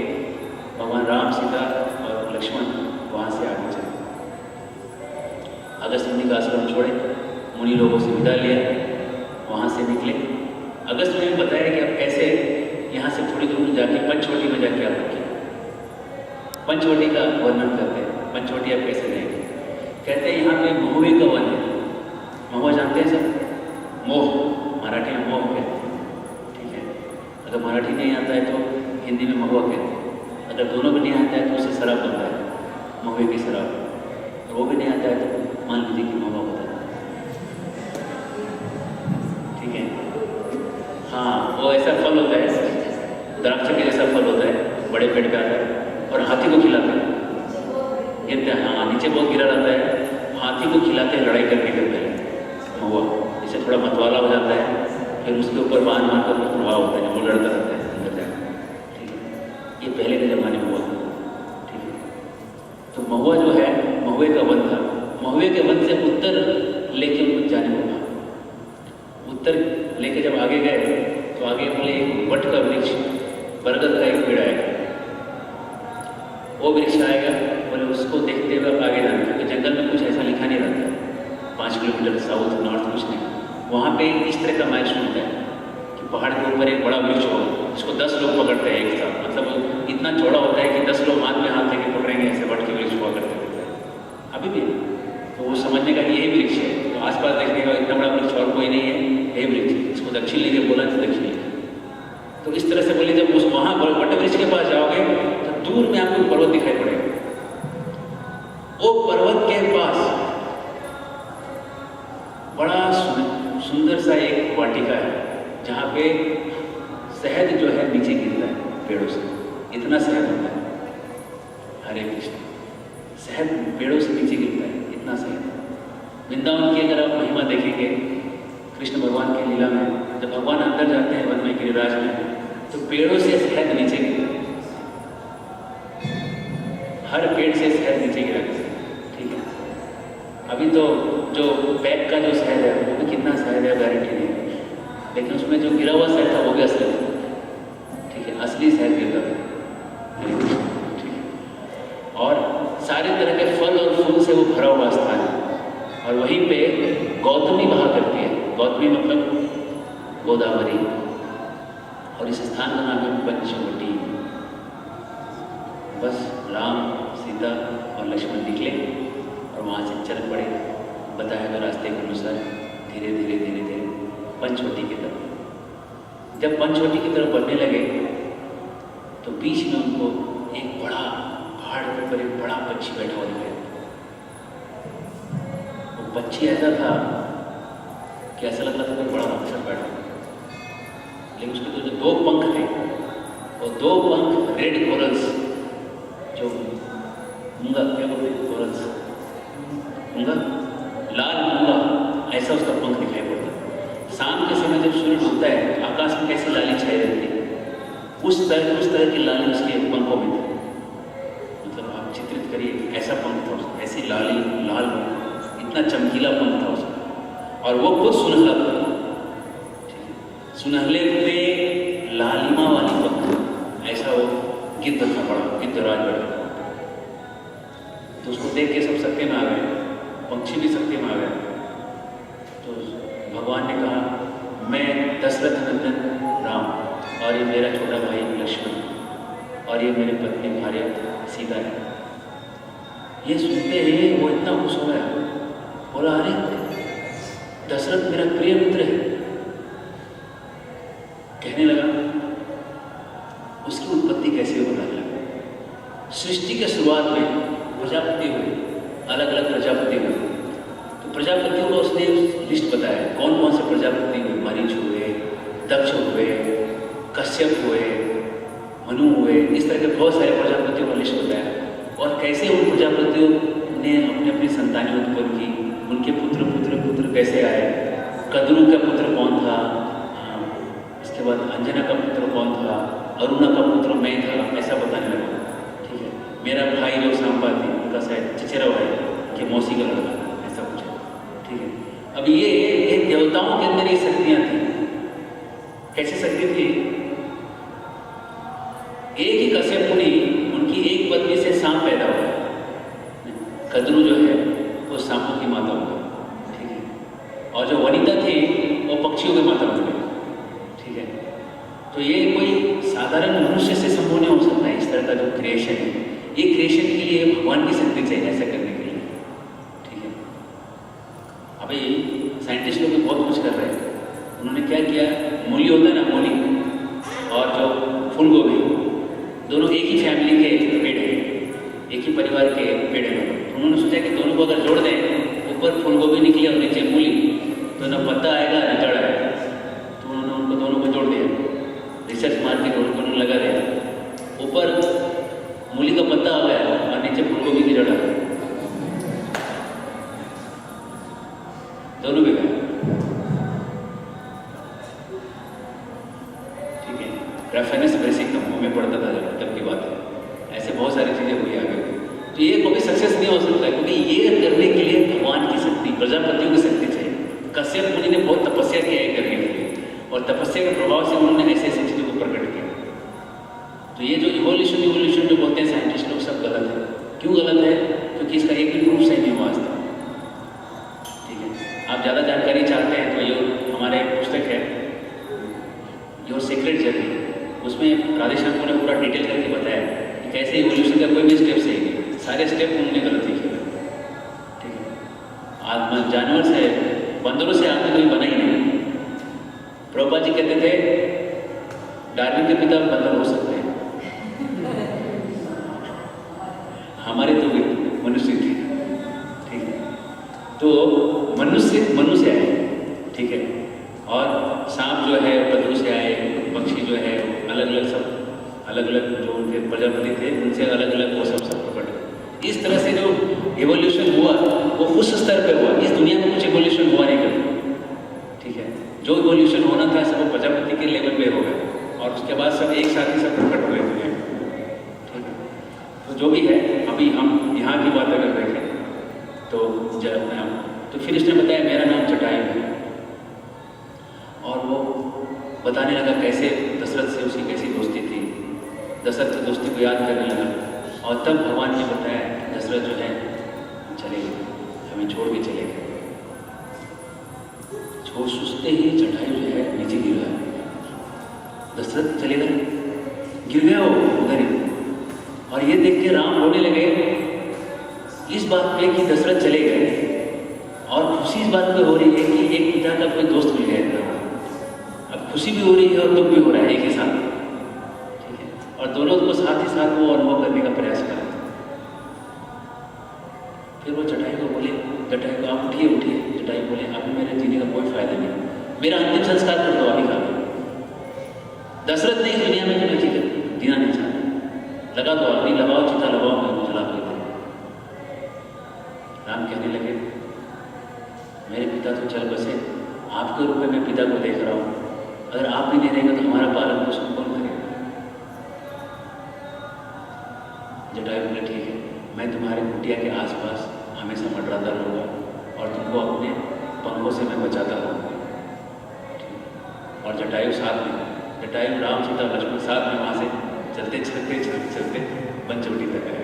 भगवान राम, सीता और लक्ष्मण वहाँ से आगे चले। अगस्त मुनि का आश्रम छोड़े, मुनि लोगों से विदा लिया, वहाँ से निकले। अगस्त मुनि ने बताया कि आप कैसे यहाँ से थोड़ी दूर जाके पंचवटी में जाके आप रुके। पंचवटी का वर्णन करते हैं, पंचवटी आप कैसे जाएंगे। कहते हैं यहाँ पे महुए का वन है। महुआ जानते हैं सब, मोह, मराठी में मोह कहते हैं, ठीक है। अगर मराठी नहीं आता है तो हिंदी में महुआ कहते हैं, अगर दोनों भी नहीं आता है तो उससे शराब बनता है, महुए की शराब। और वो भी नहीं आता है तो मान लीजिए कि महुआ होता है, ठीक है। हाँ, वो ऐसा फल होता है, द्राक्ष के जैसा फल होता है, बड़े पेड़ पे आता है और हाथी को खिलाते हैं। हाँ, नीचे लड़ाई करने के पहले महुआ जैसे थोड़ा मतवाला हो जाता है, फिर उसके ऊपर बांध मार कर प्रभाव होता है, वो लड़ता रहता है अंदर जाकर। ठीक है, ये पहले के ज़माने में हुआ। ठीक है, तो महुआ जो है महुए का वन था। महुए के वन से उत्तर लेके उनको जाने को कहा। उत्तर लेके जब आगे गए तो आगे बोले एक वट का वृक्ष, बरगद का एक पेड़ आएगा। वो वृक्ष आएगा, बोले उसको देखते हुए आप आगे जाना, क्योंकि जंगल में कुछ ऐसा लिखा नहीं रहता, 5 किलोमीटर साउथ नॉर्थ कुछ नहीं। वहाँ पे इस तरह का माइलस्टोन होता है कि पहाड़ के ऊपर एक बड़ा वृक्ष होगा, जिसको 10 लोग पकड़ते हैं एक साथ। मतलब इतना चौड़ा होता है कि 10 लोग हाथ में हाथ लेके पकड़ेंगे, ऐसे वट के वृक्ष हुआ करते थे अभी भी। तो वो समझने का यही वृक्ष है। तो आसपास देखने का इतना बड़ा वृक्ष और कोई नहीं है, यही वृक्ष। इसको दक्षिण लेके बोला तो दक्षिण लेके। तो इस तरह से बोले जब उस वहाँ वट वृक्ष के पास जाओगे तो दूर में आपको पर्वत दिखाई पड़ेगा। वो पर्वत के पास बड़ा सुंदर सा एक वाटिका है, जहाँ पे शहद जो है नीचे गिरता है पेड़ों से, इतना शहद होता है। हरे कृष्ण, शहद पेड़ों से नीचे गिरता है, इतना शहद। वृंदावन की अगर आप महिमा देखेंगे कृष्ण भगवान की लीला में, जब भगवान अंदर जाते हैं वन में गिरिराज में, तो पेड़ों से शहद नीचे गिरता है, हर पेड़ से शहद नीचे गिरा। ठीक है, अभी तो जो पैक का जो शहद है वो भी कितना शहद है गारंटी नहीं है, लेकिन उसमें जो गिरा हुआ शहद था वो भी असली था। ठीक है, असली शहद गिरता था। ठीक है, और सारे तरह के फल और फूल से वो भरा हुआ स्थान है। और वहीं पे गौतमी बहा करती है। गौतमी मतलब गोदावरी। और इस स्थान का नाम है पंचवटी। बस राम, सीता और लक्ष्मण निकले और वहाँ से चल पड़े बताया गए रास्ते के अनुसार, धीरे धीरे धीरे धीरे पंचवटी की तरफ। जब पंचवटी की तरफ बढ़ने लगे तो बीच में उनको एक बड़ा पहाड़ के ऊपर एक बड़ा पक्षी बैठा हुआ दिखाई। वो पक्षी ऐसा था कि ऐसा लग रहा था कोई बड़ा अफसर बैठा, लेकिन उसके तो जो 2 पंख थे, वो 2 पंख रेड कोरल्स, जो मूंगा क्या बोलते हैं, कोरल्स मूंगा, लाल मूंगा, ऐसा उसका पंख दिखाई पड़ता। शाम के समय जब सूर्य डूबता है आकाश में कैसी लाली छाई रहती है, उस तरह की लाली उसके पंखों में थी। मतलब आप चित्रित करिए, ऐसा पंख था उसका, ऐसी लाली लाल, इतना चमकीला पंख था उसका। और वो खुद सुनहला था। सुनहले पे लालिमा वाली पंख, ऐसा वो गिद्ध था, बड़ा गिद्धराज बैठा। तो उसको देख के सब सत्य में आ गए, पंक्षी भी सत्य में आ गए। तो भगवान ने कहा, मैं दशरथ नंदन राम, और ये मेरा छोटा भाई लक्ष्मण, और ये मेरी पत्नी भार्या सीता है। ये सुनते ही वो इतना खुश हो गया, बोला अरे दशरथ मेरा प्रिय मित्र है। कहने लगा उसकी उत्पत्ति कैसे हो बताने लगा। सृष्टि के शुरुआत में प्रजापति हुए, अलग अलग प्रजापति हुए। तो प्रजापतियों को उसने लिस्ट बताया, कौन कौन से प्रजापति हुए। मरीच हुए, दक्ष हुए, कश्यप हुए, मनु हुए, इस तरह के बहुत सारे प्रजापतियों का लिस्ट बताया। और कैसे उन प्रजापतियों ने अपने अपनी संतानें उत्पन्न की, उनके पुत्र पुत्र पुत्र कैसे आए, कद्रू का पुत्र कौन था, इसके बाद अंजना का पुत्र कौन था, अरुणा का पुत्र मैं था, ऐसा बताने लगा। ठीक है, मेरा भाई जो सांबा थी उनका शायद चचेरा भाई कि मौसी का लड़का, ऐसा कुछ है। ठीक है, अब ये देवताओं के अंदर ये शक्तियाँ थी। कैसी शक्ति थी, एक ही कश्यप मुनि, उनकी एक पत्नी से सांप पैदा हुआ। कद्रू जो है वो सांपों की माता हो गई। ठीक है, और जो वनिता थी वो पक्षियों की माता हो गई। ठीक है, तो ये कोई साधारण मनुष्य से संभव नहीं हो सकता है। इस तरह का जो क्रिएशन है, ये क्रिएशन के लिए भगवान की शक्ति चाहिए ऐसा करने के लिए। ठीक है, अभी साइंटिस्ट लोग भी बहुत कुछ कर रहे हैं। उन्होंने क्या किया, मूली होता है ना, मूली और जो फूल गोभी, दोनों एक ही फैमिली के पेड़ हैं, एक ही परिवार के पेड़ हैं। उन्होंने सोचा कि दोनों को अगर जोड़ दें, ऊपर फूल गोभी निकली और नीचे मूली, तो न पत्ता आएगा न जड़ आएगा। तो उन्होंने उनको दोनों को जोड़ दिया, रिसर्च मार के दोनों को उन्होंने लगा दिया। ऊपर मूली का पत्ता आ गया और नीचे फूल गोभी की जड़ आ गई। प्रजापतियों की शक्ति चाहिए। कश्यप मुनि ने बहुत तपस्या किया है करने के लिए, और तपस्या के प्रभाव से उन्होंने ऐसे ऐसी चीज़ों को प्रकट किया। तो ये जो इवोल्यूशन जो बोलते हैं साइंटिस्ट लोग, सब गलत है। क्यों गलत है? क्योंकि इसका एक भी प्रूफ सही नहीं हुआ आज तक। ठीक है, आप ज़्यादा जानकारी चाहते हैं तो ये हमारा एक पुस्तक है योर सीक्रेट जर्नी, उसमें राधेश्याम ने पूरा डिटेल करके बताया कि कैसे इवोल्यूशन का कोई भी स्टेप सही नहीं, सारे स्टेप उन्होंने गलत लिखे हुए। ठीक है, आदमी जानवर से, बंदरों से आदमी कोई बना ही नहीं। प्रभुपाद जी कहते थे डार्विन के पिता बंदर हो सकते हैं, हमारे तो भी मनुष्य थे। ठीक है, तो मनुष्य आए। ठीक है, और सांप जो है पत्थरों से आए, पक्षी जो है अलग अलग, सब अलग अलग जो उनके प्रजापति थे उनसे अलग अलग वो सब प्रकट। इस तरह से जो एवोल्यूशन हुआ वो उस स्तर पे हुआ। इस दुनिया में कुछ एवोल्यूशन हुआ नहीं कभी। ठीक है, जो इवोल्यूशन होना था सब वो प्रजापति के लेवल पे हो गया, और उसके बाद सब एक साथ ही सब प्रकट हुए दुनिया में। ठीक है, तो जो भी है, अभी हम यहाँ की बात अगर देखें तो फिर इसने बताया मेरा नाम जटायु है, और वो बताने लगा कैसे दशरथ से उसकी कैसी दोस्ती थी। दशरथ की दोस्ती को याद करने लगा, और तब भगवान ने बताया दशरथ जो है चले गए, हमें छोड़ के चले गए। छोड़ सोचते ही जटायु जो है नीचे गिर गया। दशरथ चले गए, गिर गया वो उधर ही, और ये देख के राम रोने लगे इस बात पे कि दशरथ चले गए, और खुशी इस बात पे हो रही है कि एक पिता का कोई दोस्त मिल गया। अब खुशी भी हो रही है और दुख भी हो रहा है एक ही साथ। ठीक है, और दोनों को साथ ही साथ वो अनुभव करने का प्रयास कर रहे थे। फिर वो जटायु को बोले, जटायु को आप उठिए उठिए। जटायु बोले अभी मेरे जीने का कोई फायदा नहीं, मेरा अंतिम संस्कार कर दो अभी खा। दशरथ ने इस दुनिया में जीना नहीं चाहता, लगा दो अग्नि लगाओ, चिता लगाओ, मैं जला के दे। राम कहने लगे मेरे पिता तो चल बसे, आपके रूप में मैं पिता को देख रहा हूँ, अगर आप भी नहीं रहेंगे तो हमारा पालन पोषण कौन करेगा? जटायु बोले ठीक है, मैं तुम्हारे कुटिया के आसपास हमेशा मंडराता रहूँगा, और तुमको अपने पंखों से मैं बचाता रहूँगा। और जटायु साथ में, जटायु राम सीता लक्ष्मण साथ में वहाँ से चलते चलते चलते चलते पंचवटी तक आए।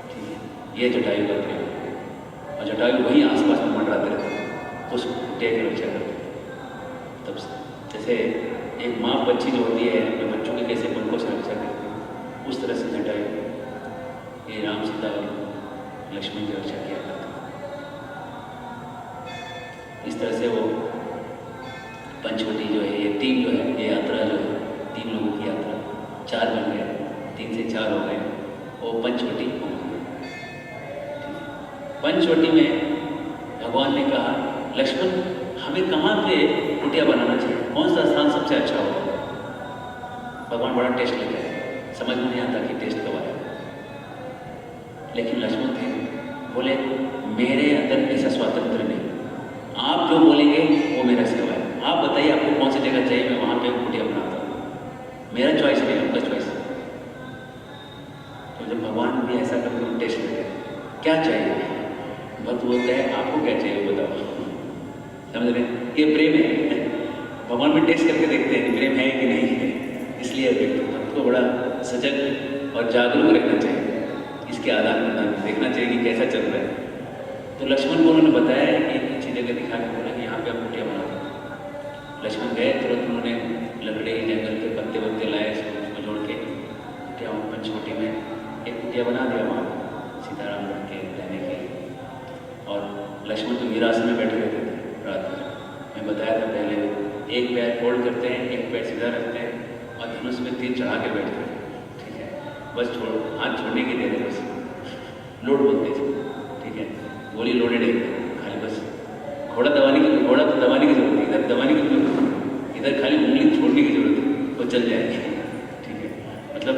ठीक है, ये जटायु का प्रेम। और जटायु वहीं आसपास में मंडराते रहते, उस कुटिया की रक्षा करते। तब जैसे एक माँ बच्ची जो होती है अपने बच्चों की कैसे पंखों से रक्षा करती है, उस तरह से जटायु ये राम सीता और लक्ष्मण की रक्षा किया करता। इस तरह से वो पंचवटी जो है, ये टीम जो है, ये यात्रा जो है, 3 लोगों की यात्रा 4 बन गए, 3 से 4 हो गए, वो पंचवटी पहुँच गए। पंचवटी में भगवान ने कहा लक्ष्मण हमें कहाँ पे कुटिया बनाना चाहिए, कौन सा स्थान सबसे अच्छा होगा? भगवान बड़ा टेस्ट लेते हैं, समझ में नहीं आता कि टेस्ट कब आया। लेकिन लक्ष्मण थे, बोले मेरे अंदर ऐसा स्वातंत्र नहीं, आप जो बोलेंगे वो मेरा सेवा है। आप बताइए आपको कौन सी जगह चाहिए, मैं वहाँ पे कुटिया बनाता हूँ। मेरा चॉइस नहीं, आपका चॉइस है। तो जब भगवान भी ऐसा करके हम टेस्ट लेते हैं, क्या चाहिए? भक्त बोलता है आपको क्या चाहिए बताओ। समझ रहे हैं? ये प्रेम है। भगवान में टेस्ट करके देखते हैं प्रेम है कि नहीं है। इसलिए भक्त को बड़ा सजग और जागरूक रहना चाहिए, इसके आधार पर देखना चाहिए कि कैसा चल रहा है। तो लक्ष्मण को उन्होंने बताया कि एक अच्छी जगह दिखा के बोला कि यहाँ पे आप कुटिया बना दो। लक्ष्मण गए, तुरंत उन्होंने लकड़ी जंगल के पत्ते वत्ते लाए, उसको जोड़ के कुटिया पंचवटी में एक कुटिया बना दिया वहाँ सीताराम के रहने के लिए। और लक्ष्मण तो वीरासन में बैठे रहते थे रात भर। मैं बताया था पहले, एक पैर फोल्ड करते हैं, एक पैर सीधा रखते हैं, और धनुष में तीर चढ़ा के बैठते हैं। ठीक है, बस हाथ छोड़ने की देर है, बस लोड बोलते थे। ठीक है, गोली लोडेड है, खाली बस घोड़ा तो दबाने की जरूरत है, इधर दबाने की जरूरत है, इधर खाली उंगली छोड़ने की जरूरत है, वो चल जाएगी। ठीक है, मतलब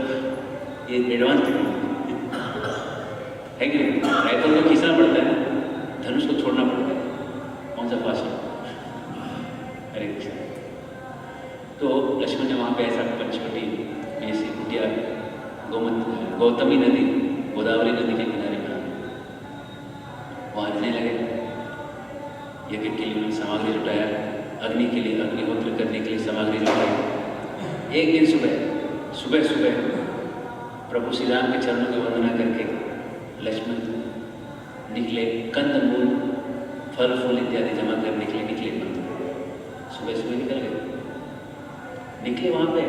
ये एडवांस टेक्नोलॉजी है कि नहीं? राइफल को खींचना पड़ता है, धनुष को छोड़ना पड़ता है, कौन सा फास्ट? हरे कृष्ण। तो लक्ष्मण ने वहाँ पे ऐसा पंचवटी में से कुटिया गौतमी नदी, गोदावरी नदी के किनारे बना, वहाँ रहने लगे। यज्ञ के लिए सामग्री जुटाया, अग्नि के लिए अग्निहोत्र करने के लिए सामग्री जुटाई। एक दिन सुबह सुबह प्रभु श्री राम के चरणों की वंदना करके लक्ष्मण निकले, कंद मूल फल फूल इत्यादि जमा करने के लिए निकले। सुबह सुबह निकले वहां पे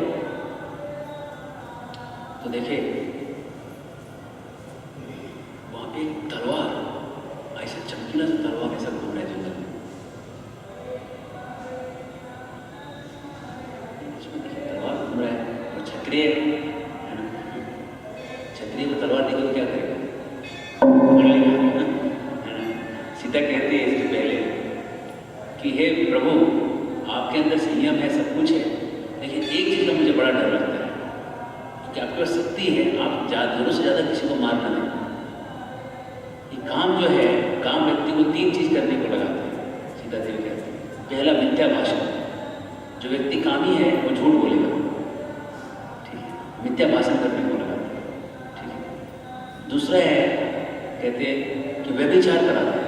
तो देखे वहां पे एक तलवार, ऐसा चमकीला सा तलवार ऐसा घूम रहा है जंगल में। तलवार घूम रहा है और क्षत्रिय है ना, क्षत्रिय को तलवार देखो तो क्या करेगा, पकड़ लेगा। सीता कहती है इसके पहले कि हे प्रभु, आपके अंदर संयम है, सब कुछ है, लेकिन एक चीज़ का मुझे बड़ा डर लगता है कि आपके पास शक्ति है, आप ज़रूर से ज़्यादा किसी को मारना नहीं। ये काम जो है, काम व्यक्ति को 3 चीज़ करने को लगाते हैं। सीता देवी कहते हैं, पहला मिथ्या भाषण, जो व्यक्ति कामी है वो झूठ बोलेगा, ठीक है, मिथ्या भाषण करने को लगाते हैं, ठीक है। दूसरा है, कहते हैं कि व्यभिचार कराते हैं,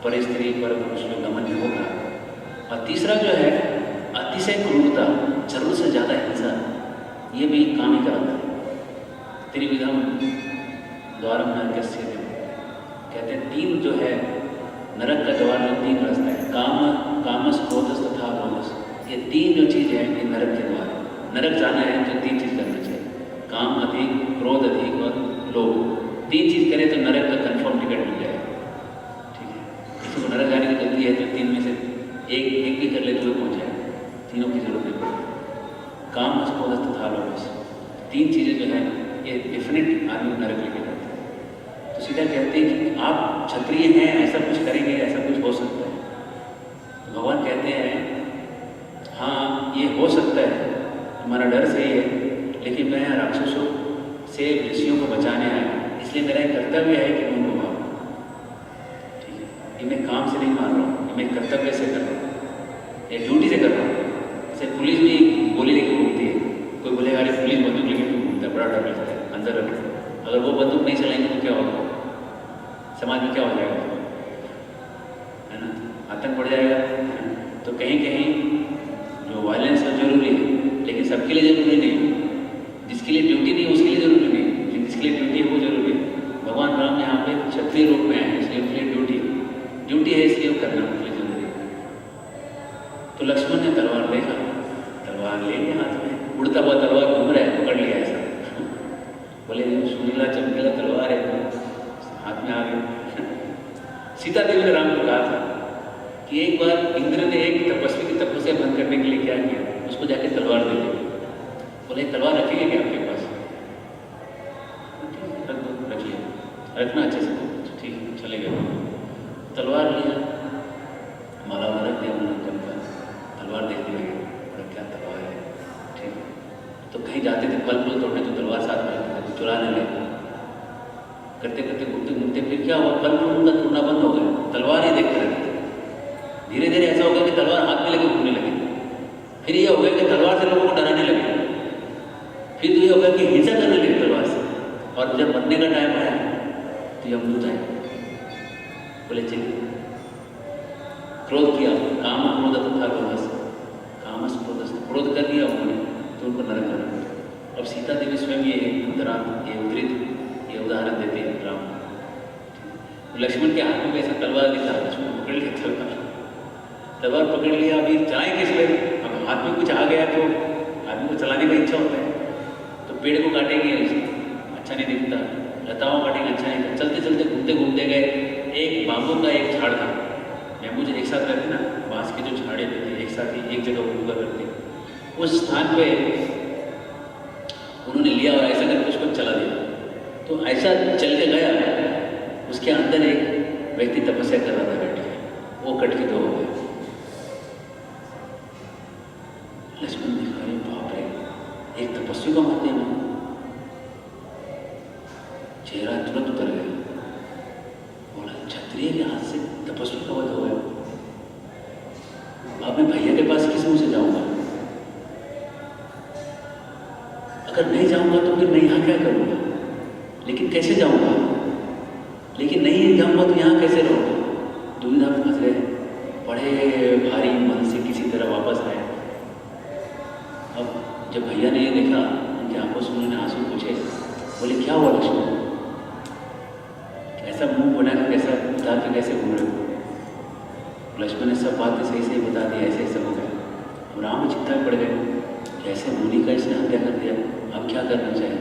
पर स्त्री पर पुरुष में गमन होगा। और तीसरा जो है अतिशय क्रूरता, जरूरत से ज़्यादा हिंसा, ये भी काम ही कराता है। त्रिविधम द्वारम नरकस्य, कहते हैं 3 जो है नरक का द्वार में 3 रास्ता है, काम कामस क्रोधस तथा लोभस। ये 3 जो चीज़ है ये नरक के द्वार है। नरक जाना है तो 3 चीज़ करना चाहिए, काम अधिक, क्रोध अधिक और लोभ। 3 चीज़ करें तो नरक का कंफर्म टिकट मिल जाएगा, ठीक है। किसी को नरक जाने की जल्दी है तो 3 में से एक भी कर ले तो पहुँच जाएगा, तीनों की जरूरत नहीं पड़ती। काम क्रोध तथा लोभस, 3 चीज़ें जो है ये डेफिनेट आदमी नरक लेके जाते हैं। तो सीधा कहते हैं कि आप क्षत्रिय हैं, ऐसा कुछ करेंगे, ऐसा कुछ हो सकता है। तो भगवान कहते हैं हाँ ये हो सकता है, हमारा डर सही है, लेकिन मैं राक्षसों से ऋषियों को बचाने आया, इसलिए मेरा एक कर्तव्य है कि मैं उनको मारूं, ठीक है। ये मैं काम से नहीं मार रहा हूँ, ये मैं कर्तव्य से कर रहा हूँ, ये ड्यूटी से कर रहा हूँ। जैसे पुलिस भी गोली लेके घूमती है, कोई बोलेगा अरे पुलिस बंदूक लेके क्यों घूमता है, बड़ा डर लगता है अंदर रख। अगर वो बंदूक नहीं चलाएंगे तो क्या होगा, समाज में क्या हो जाएगा, है ना, आतंक बढ़ जाएगा। तो कहीं कहीं जो वायलेंस है जरूरी है, लेकिन सबके लिए जरूरी नहीं। जिसके लिए ड्यूटी नहीं उसके लिए जरूरी नहीं, जिसके लिए ड्यूटी है वो जरूरी है। भगवान राम यहाँ पे क्षत्रिय रूप में है, इसलिए उनके लिए ड्यूटी है, इसलिए वो करना उनके लिए जरूरी है। तो लक्ष्मण ने तलवार देखा, तलवार ले लिया हाथ में, उड़ता हुआ तलवार घूम रहा है, पकड़ लिया ऐसा। बोले सुनीला चमकीला तलवार है, हाथ में आ गया। सीता देवी ने राम को कहा था कि एक बार इंद्र ने एक तपस्वी की तपस्या बंद करने के लिए क्या किया, उसको जाके तलवार दे दी। बोले तलवार रखेंगे क्या आपके पास, रख लिया, रखना अच्छे से, ठीक है, चले गए। तलवार लिया, माला रख दिया उन्होंने, तलवार देखने लगे, बोला क्या तलवार है, ठीक है। तो कहीं जाते थे फल फूल तोड़ने तो तलवार साथ में रखते थे, चुराने लगे। करते करते घूमते घूमते फिर क्या हुआ, फल फूल उनका तोड़ना बंद हो गया, तलवार ही देखते रहते थे। धीरे धीरे ऐसा हो गया कि तलवार हाथ में लेके घूमने लगे। फिर ये हो गया कि तलवार से लोगों को डराने लगे। फिर तो ये हो गया कि हिंसा करने लगे तलवार से। और जब मरने का टाइम आया तो यमदूत आए, बोले चलिए, क्रोध किया, काम क्रोध तथा लोभस, कामस क्रोध, क्रोध कर दिया उन्होंने तो उनको नरक करना। अब सीता देवी स्वयं ये उदाहरण देते हैं राम। लक्ष्मण के हाथ में ऐसा तलवार दिखा, लक्ष्मण पकड़ लिया तलवार पकड़ लिया। अभी जाए किस पे, अब हाथ में कुछ आ गया तो आदमी को चलाने का इच्छा होता है, तो पेड़ को काटेंगे अच्छा नहीं दिखता, लताओं काटेंगे अच्छा नहीं दिखता। चलते चलते घूमते घूमते गए, एक बाम्बू का एक झाड़ था, बैम्बू जो एक साथ रहते ना, बांस के जो झाड़े थे एक साथ ही एक जगह ऊपर करते, उस स्थान पे उन्होंने लिया और ऐसा करके उसको चला दिया। तो ऐसा चल के गया, उसके अंदर एक व्यक्ति तपस्या कर रहा था बैठे, वो कट के 2 हो गए। लक्ष्मण ने कहा बाप रे, एक तपस्वी को मारते हैं, चेहरा तुरंत उतर गया। बोला क्षत्रिय के हाथ से तपस्वी का वध हो गया, अब मैं भैया के पास किस मुंह से जाऊंगा, अगर नहीं जाऊंगा तो फिर मैं यहाँ क्या करूंगा, लेकिन कैसे जाऊंगा, लेकिन नहीं जाऊंगा तो यहाँ कैसे रहूंगा। दुविधा में फंस गए, बड़े भारी मन से किसी तरह वापस आए। अब जब भैया ने ये देखा, उनकी आंखों से उन्होंने आंसू पूछे, बोले क्या हुआ लक्ष्मण, ऐसा मुंह बना के कैसा उतार के कैसे घूम रहे हो। लक्ष्मण ने सब बातें सही सही बता दी, ऐसे ऐसा हो गया। अब राम चिंता में पड़ गए, कैसे मुनि का इसने हत्या कर दिया, अब क्या करना चाहिए।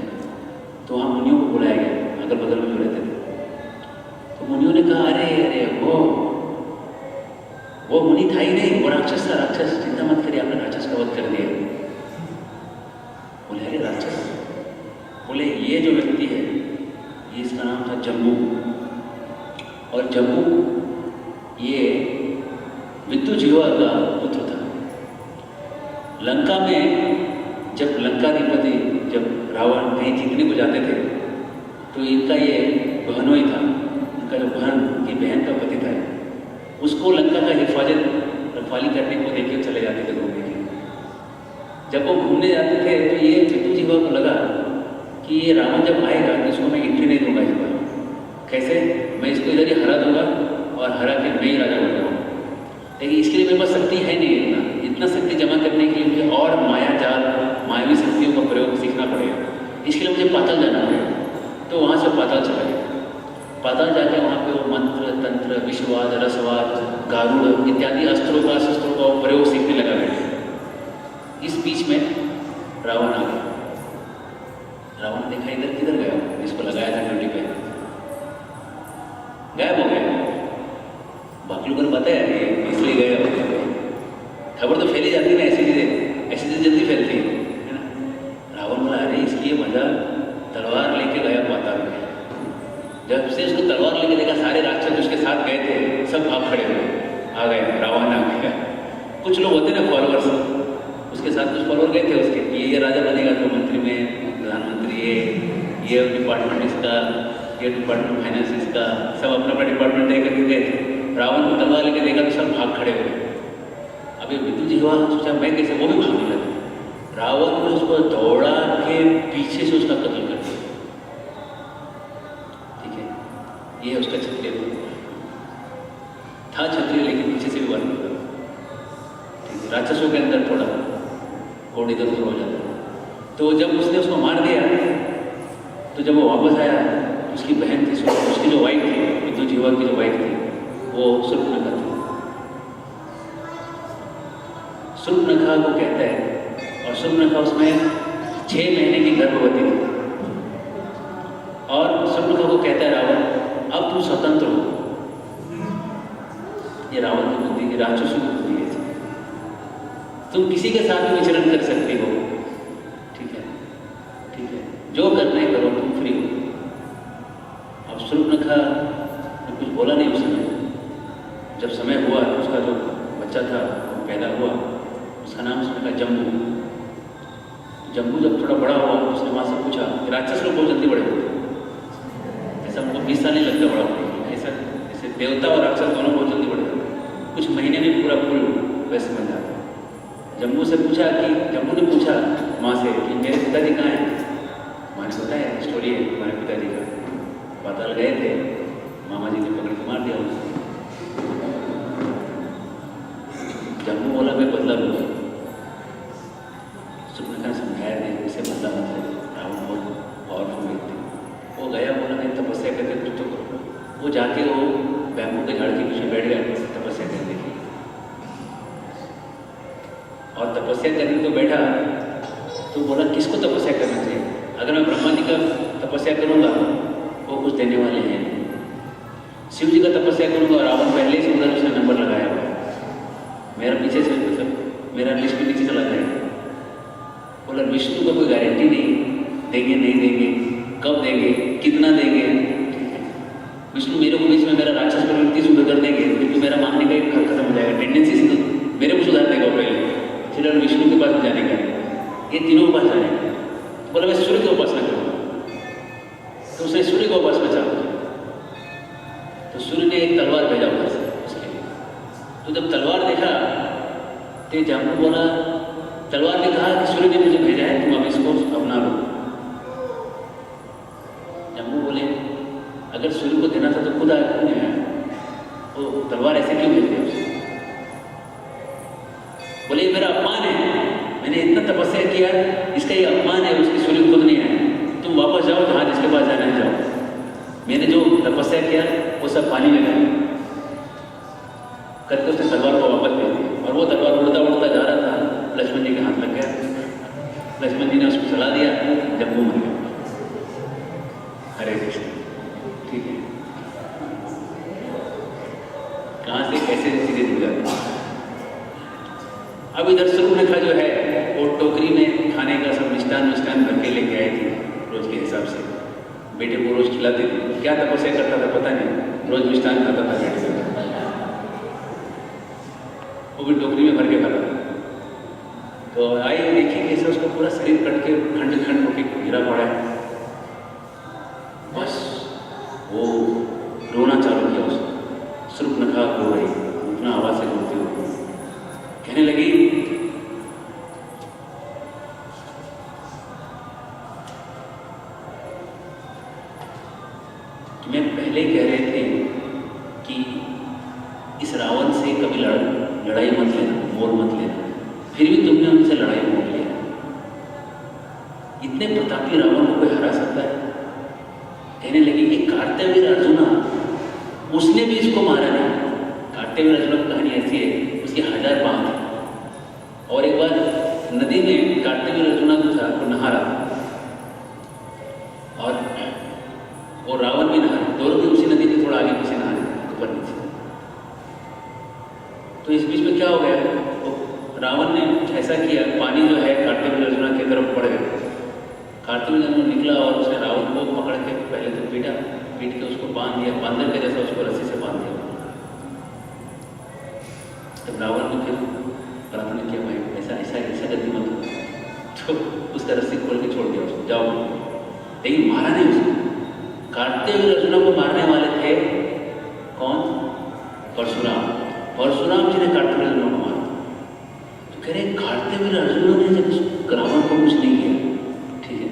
तो वहाँ मुनियों को बुलाया गया, अगल बगल में जो रहते थे। तो मुनियों ने कहा, अरे अरे वो मुनि था ही नहीं, वो राक्षस था, राक्षस, चिंता मत करिए, आपने राक्षस का वध कर दिया। बोले अरे राक्षस, बोले ये जो व्यक्ति है, ये इसका नाम था जम्बू, और जम्बू ये विद्युजीवा का पुत्र था। लंका में जब लंकाधिपति, जब रावण कहीं जीतने को जाते थे, तो इनका ये बहनोई था, उनका जो की बहन का पति था, उसको लंका का हिफाजत रखवाली करने को लेकर चले जाते थे घूमने के लिए। जब वो घूमने जाते थे तो ये विद्युजीवा को लगा कि ये रावण जब आएगा तो इसको मैं एंट्री नहीं दूंगा इस बार। कैसे, मैं इसको इधर ही हरा दूंगा और हरा के मैं ही राजा बन जाऊँगा। लेकिन इसके लिए मेरे पास शक्ति है नहीं, इतना शक्ति जमा करने के लिए मुझे और माया जाल, मायावी शक्तियों का प्रयोग सीखना पड़ेगा। इसके लिए मुझे पाताल जाना पड़ेगा। तो वहाँ से पाताल चला गया। पाताल जाकर वहाँ पे वो मंत्र, तंत्र, विषवाद, रसवाद, गारुड़ इत्यादि अस्त्रों का, शस्त्रों का प्रयोग सीखने लगा बैठे। इस बीच में रावण आ गया। रावण देखा इधर किधर गया, इसको लगाया था ड्यूटी पे, गायब हो गया। बाकी लोगों ने बताया इसलिए गया। खबर तो फैली जाती ना, ऐसी चीजें जल्दी फैलती है ना। रावण बोला, अरे इसलिए मजा तलवार लेके गया पाताल में। जब से उसको तलवार लेके देखा, सारे राक्षस उसके साथ गए थे, सब भाग खड़े हुए, आ गए, रावण आ गया। कुछ लोग होते ना फॉलोअर्स, उसके साथ कुछ फॉलोअर गए थे उसके, ये राजा बनेगा तो मंत्री में प्रधानमंत्री, ये डिपार्टमेंट इसका, ये डिपार्टमेंट फाइनेंस इसका, सब अपना अपना डिपार्टमेंट दे करके गए थे। रावण को तलवार लेके देखा तो सब भाग खड़े हुए। अभी विद्युजीवा सोचा मैं कैसे, वो भी भागने लगा। रावण ने उसको दौड़ा के पीछे से उसका कत्ल कर दिया। ठीक है, ये उसका क्षत्रिय था क्षत्रिय, लेकिन पीछे से भी बन गया। ठीक है, राक्षसों के अंदर थोड़ा कोड इधर उधर हो जाता है। तो जब उसने उसको मार दिया, तो जब वो वापस आया, उसकी बहन थी, उसकी जो वाइफ थी, विद्युजीवा की जो वाइफ थी, वो शूर्पणखा थी। शूर्पणखा को कहता है, और शूर्पणखा उसमें 6 महीने की गर्भवती थी। और शूर्पणखा को कहता है रावण, अब तुम स्वतंत्र हो। ये रावण की बुद्धि की, राक्षसों की बुद्धि है। तुम किसी के साथ भी विचरण कर सकते हो, ठीक है, ठीक है, जो करना है करो, तुम फ्री हो। अब शूर्पणखा ने कुछ बोला नहीं उस समय। जब समय हुआ, उसका जो बच्चा था वो पैदा हुआ, उसका नाम उसने कहा जम्बू। जम्बू जब थोड़ा बड़ा हुआ, उसने माँ से पूछा, राक्षस लोग बहुत जल्दी बड़े होते हैं, ऐसा हमको 20 साल नहीं लगता बड़ा होने, ऐसा जैसे देवता और राक्षस दोनों बहुत जल्दी बड़े होते हैं, कुछ महीने में पूरा फूल वैसे बन जाता है। जम्बू से पूछा कि, जम्बू ने पूछा माँ से कि मेरे पिताजी कहाँ हैं। माँ ने बताया स्टोरी है तुम्हारे पिताजी का, पाताल गए थे, मामा जी ने पकड़ के मार दिया उनको। जम्बू बोला मैं बदला लूँगा। शूर्पणखा ने समझाया नहीं, इसे बदला मत ले, रावण बहुत पावरफुल व्यक्ति। वो गया, बोला मैं तपस्या करके कुछ तो करूँ। वो जाके वो बैम्बू के झाड़ के पीछे बैठ गया, तपस्या करने की। और तपस्या करने को बैठा तो बोला किसको तपस्या करना चाहिए, अगर मैं ब्रह्मा जी का तपस्या करूँगा वो कुछ देने वाले हैं, शिव जी का तपस्या करूँगा, रावण पहले से उधर उसने नंबर लगाया हुआ, मेरा पीछे से मतलब मेरा लिस्ट भी नीचे चला जाएगा। बोला विष्णु का कोई गारंटी नहीं, देंगे नहीं देंगे, कब देंगे, कितना देंगे। विष्णु मेरे को बीच में मेरा राक्षस प्रवृत्ति शुद्ध कर देंगे, क्योंकि मेरा मानने का एक खत्म हो जाएगा, टेंडेंसी से मेरे को सुधार देगा पहले, फिर विष्णु के पास जाने का, ये तीनों के पास जाने का। बोला मैं सूर्य की उपासना करूँगा, तो उसने सूर्य की उपासना चालू की। तो सूर्य ने एक तलवार भेजा उधर से उसके लिए। तो जब तलवार देखा तो जम्बू बोला, तलवार ने कहा कि सूर्य ने मुझे भेजा है, तुम अब इसको अपना लो। जम्बू बोले अगर सूर्य को देना था तो खुद आया, क्यों नहीं आया। वो तलवार ऐसे क्यों भेज दिया उसने? बोले मेरा अपमान है, मैंने इतना तपस्या किया, इसका ये अपमान है, उसकी सूर्य खुद नहीं आया, तुम वापस जाओ जहाँ जिसके पास जाना है जाओ, मैंने जो तपस्या किया वो सब पानी में गया करके उसने तलवार को वापस भेज दिया। और वो तलवार उड़ता उड़ता जा रहा था, लक्ष्मण जी के हाथ लग गया, लक्ष्मण जी ने उसको चला दिया, जब वो मर गया। हरे कृष्ण। ठीक है, कहाँ से कैसे सीधे जुड़ जाते हैं। अब इधर शूर्पणखा जो है वो टोकरी में खाने का सब मिष्ठान भर के लेके आई थी रोज के हिसाब से, बेटे को रोज खिलाती थी। क्या तपस्या करता था पता नहीं, रोज मिष्ठान खाता था बेटे से, वो भी टोकरी में भर के खाता था। तो आई देखी कैसे उसका पूरा शरीर कट के खंड खंड होकर गिरा पड़ा है। बस वो रोना चालू किया उसने, शूर्पणखा रो रही, उतना आवाज से रोती हुई कहने लगी, मैं पहले कह रहे थे कि इस रावण से कभी लड़ाई मत लेना, मोल मत लेना, फिर भी तुमने उनसे लड़ाई मोल लिया। इतने प्रतापी रावण को कोई हरा सकता है? कहने लगी कि कार्तवीर अर्जुना, उसने भी इसको मारा नहीं। कार्तवीर अर्जुना की कहानी ऐसी है, उसकी 1000 बाण थे और एक बार नदी में कार्तवीर अर्जुना जो था वो नहा रहा था और वो रावण भी नहा, दोनों भी उसी नदी के थोड़ा आगे पीछे नहा रहे ऊपर नीचे। तो इस बीच में क्या हो गया, तो रावण ने कुछ ऐसा किया, पानी जो है कार्तवीर अर्जुना की तरफ पड़ गया। कार्तवीर अर्जुन निकला और उसने रावण को पकड़ के पहले तो पीट के उसको बांध दिया, बांदर के जैसा उसको रस्सी से बांध दिया। तब रावण ने फिर प्रार्थना किया, भाई ऐसा गलती मत हो, तो उसका रस्सी खोल के छोड़ दिया उसको, जाओ। लेकिन मारा नहीं उसको। कार्तवीर अर्जुन को मारने वाले थे कौन? परशुराम। परशुराम जी ने कार्तवीर अर्जुन को मारा। तो कह रहे कार्तवीर अर्जुन ने जब रावण को कुछ नहीं किया, ठीक है,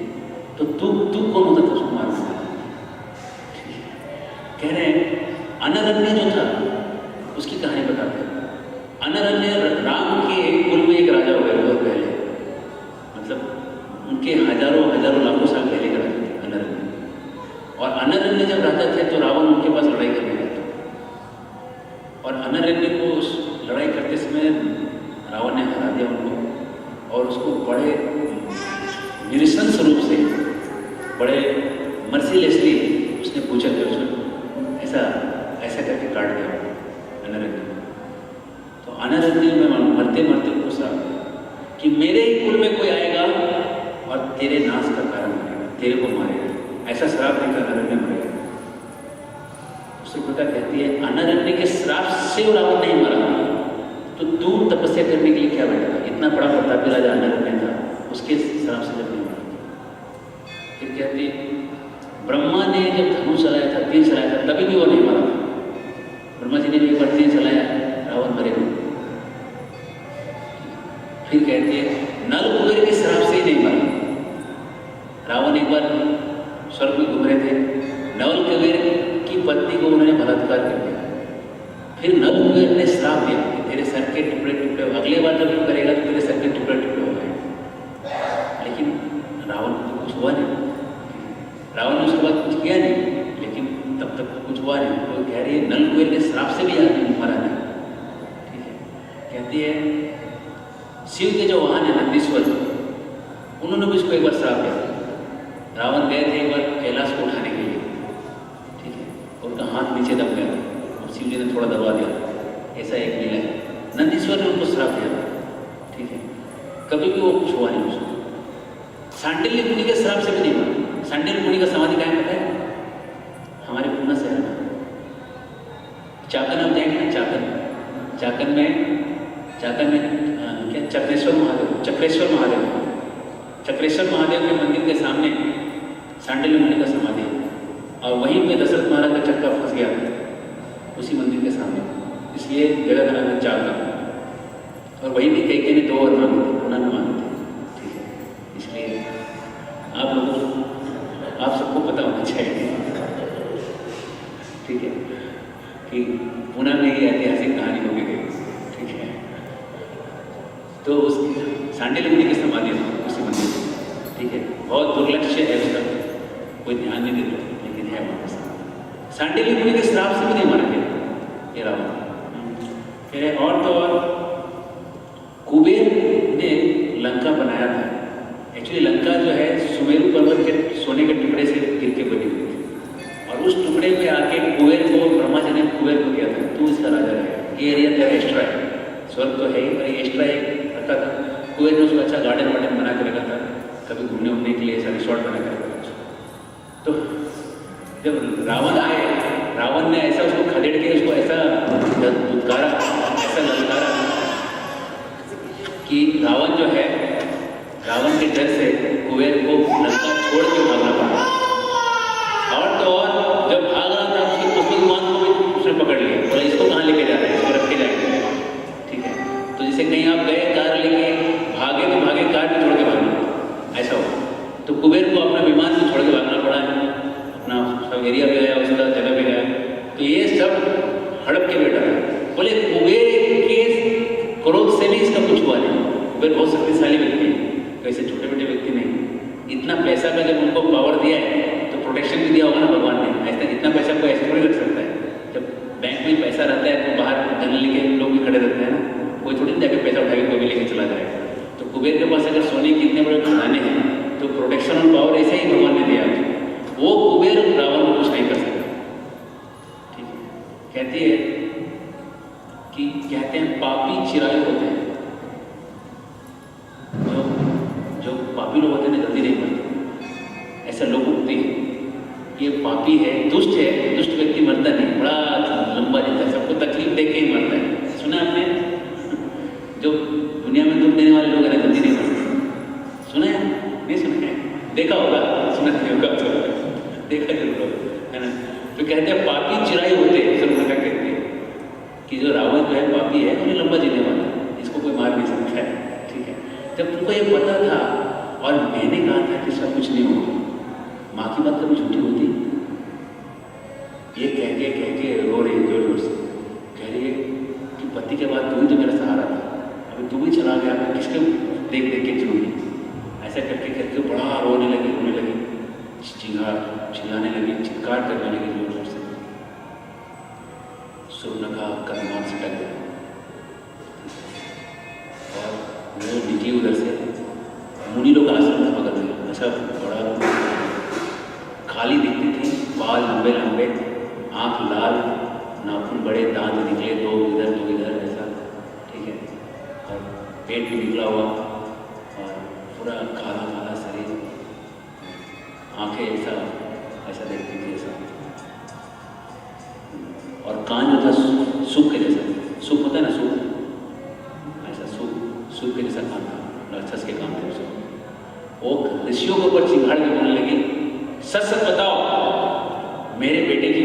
तो तू कौन होता था उसको मारने वाला? ठीक है, कह रहे अनरण्य जो था उसकी कहानी बताते हैं। अनरण्य राम के कुल में एक राजा हुए बहुत पहले, मतलब उनके हजारों लाखों साल पहले के राजा थे अनरण्य। और अनरण्य जब राजा थे तो रावण उनके पास लड़ाई करने गया था और अनरण्य को उस लड़ाई करते समय रावण ने हरा दिया उनको और उसको बड़े निरसंस रूप से, बड़े मर्सीलेसली उसने पूछा कि उसने ऐसा करके काट दिया अनरण्य। तो अनरण्य में मरते मरते उसको श्राप दिया कि मेरे ही कुल में कोई आएगा और तेरे नाश का कारण बनेगा, तेरे को मारेगा। ऐसा श्राप देकर अनरण्य मरेगा। शूर्पणखा कहती है अनरण्य के श्राप से रावण नहीं मरा, तो दूर तपस्या करने के लिए क्या बैठा था? इतना बड़ा प्रतापी राजा अनरण्य था, उसके श्राप से जब नहीं मरा। फिर कहती ब्रह्मा ने जब धनुष चलाया था, तीर चलाया था, तभी भी वो नहीं मरा था। ब्रह्मा जी ने भी एक बार तीर चलाया, रावण मरेगा। फिर कहती है नल कुबेर के श्राप से ही नहीं मरा। रावण एक बार स्वर्ग में घूम रहे थे, नल कुबेर की पत्नी को उन्होंने बलात्कार कर दिया। फिर नल कुबेर ने श्राप दिया कि तेरे सर के टुकड़े टुकड़े, अगले बार जब तू करेगा तो तेरे सर के टुकड़े टुकड़े हो गए। लेकिन रावण को कुछ हुआ नहीं, रावण ने उसके बाद कुछ किया नहीं, लेकिन तब तक कुछ हुआ नहीं। तो कह रही है नल कुबेर के श्राप से भी आदमी मरा नहीं। ठीक है, कहती है शिव के जो वाहन है नंदीश्वर, उन्होंने भी उसको एक बार श्राप दिया। रावण गए थे एक बार कैलाश को उठाने के लिए, ठीक है, उनका हाथ नीचे दब गया और शिव जी ने थोड़ा दबा दिया। ऐसा एक लीला है, नंदीश्वर ने उनको श्राप दिया। ठीक है, कभी भी वो कुछ हुआ नहीं उसको। सांडिल्य मुनि के श्राप से भी नहीं हुआ। सांडिल्य मुनि का समाधि कहाँ पता है? हमारे पूना शहर में चाकन, हम जाएंगे ना चाकन में क्या चक्रेश्वर महादेव के मंदिर के सामने सांडिल्य मुनि का समाधि है और वहीं पे दशरथ महाराज का चक्का फंस गया था उसी मंदिर के सामने, इसलिए जगह का नाम है चाकन। और वहीं भी कई ने 2 और मांगे थे, पुनः मांगे थे। ठीक है, इसलिए आप सबको पता होना चाहिए। ठीक है, कि पुणे में ये ऐतिहासिक कहानी हो गई, ठीक है। तो उस सांडिल्य मुनि की समाधि है उसी मंदिर में, ठीक है। बहुत दुर्लक्ष्य है उसका, कोई ध्यान नहीं देता, लेकिन है वहाँ पर। सांडिल्य मुनि के श्राप से भी नहीं मारा गया ये रावण। कह रहे और तो और कुबेर ने लंका बनाया था। एक्चुअली लंका जो है सुमेरु पर्वत के सोने के टुकड़े से गिर के बनी हुई थी, और उस टुकड़े पे आके कुबेर को, ब्रह्मा जी ने कुबेर को किया था, तू इसका राजा रहेगा, ये एरिया तेरा एक्स्ट्रा है, स्वर्ग तो है ही पर एक्स्ट्रा एक रखा था। कुबेर ने उसको अच्छा गार्डन वार्डन बना के रखा था, कभी घूमने उमने के लिए ऐसा रिसोर्ट बना के रखा था। तो जब रावण आए, रावण ने ऐसा उसको खदेड़ के उसको ऐसा दुत्कारा, ऐसा ललकारा कि रावण जो है, रावण के डर से कुबेर को लंका छोड़ के भागना पड़ा। और तो और जब भाग रहा था उसको विमान को भी उसने पकड़ लिया, बोला इसको कहाँ लेके जा रहे हैं, इसको रख के जाएंगे, ठीक है। तो जैसे कहीं आप गए कार लेके, भागे तो भागे, कार भी छोड़ के भागना, ऐसा हो। तो कुबेर को अपना विमान भी छोड़ के भागना पड़ा, अपना सब एरिया भी गया, उसका जगह भी गया। तो ये सब हड़प के बैठा था। बोले कुबेर के क्रोध से भी इसका कुछ हुआ नहीं। कुबेर बहुत शक्तिशाली व्यक्ति है, वैसे छोटे छोटे व्यक्ति नहीं। इतना पैसा का जब उनको पावर दिया है तो प्रोटेक्शन भी दिया होगा ना भगवान ने। ऐसा इतना पैसा कोई ऐसे थोड़ी रख सकता है। जब बैंक में पैसा रहता है तो बाहर धन लेके लोग भी खड़े रहते हैं ना, कोई थोड़ी जाके पैसा उठा के कोई भी लेके चला जाएगा। तो कुबेर के पास अगर सोने के इतने बड़े खजाने हैं तो प्रोटेक्शन और पावर ऐसे ही भगवान ने दिया। वो कुबेर रावण को कुछ नहीं कर सकता, ठीक है। कहती है कि कहते हैं पापी चिरायु होते हैं, जो पापी लोग होते हैं ना जल्दी नहीं मरते, ऐसा लोग उठते हैं। ये पापी है, दुष्ट है, दुष्ट व्यक्ति मरता नहीं, बड़ा लंबा जीता है, सबको तकलीफ दे के ही मरता है। सुना आपने? जो दुनिया में दुख देने वाले लोग हैं जल्दी नहीं मरते, सुना है? नहीं सुना है? देखा होगा, सुना नहीं होगा तो देखा जरूर है ना। तो कहते हैं पापी चिरायु होते हैं, सब कहते हैं कि जो रावण जो है पापी है, उन्हें लंबा जीने वाला है, इसको कोई मार नहीं सकता है, ठीक है। जब तुमको ये पता था और मैंने कहा था कि इसका कुछ नहीं होगा, माँ की बात कभी झूठी होती? ये कह के रो रही जोर जोर से, कह रही है कि पति के बाद तू ही तो मेरा सहारा था, अभी तू भी चला गया, मैं किसके देख देख के चलूँगी। ऐसा करके करके बड़ा रोने लगी, चिल्लाने लगी, चित्कार करने लगी जोर जोर से। सूर्पनखा का विमान से टक गया और वो निकली उधर से। मुनि लोग आश्रम था बगल में, ऐसा बड़ा खाली दिखती थी, बाल लंबे लंबे, आँख लाल, नाखून बड़े, दांत निकले दो इधर ऐसा, ठीक है। और पेट भी निकला हुआ और पूरा काला काला शरीर, आँखें ऐसा देखती थी ऐसा। और कान जो था सूप के जैसा, सूप होता है ना सूप, ऐसा सूप के जैसा कान था, राक्षस के कान थे उसको। वो ऋषियों के ऊपर चिंगाड़ के बोलने लगी, सच सच बताओ मेरे बेटे की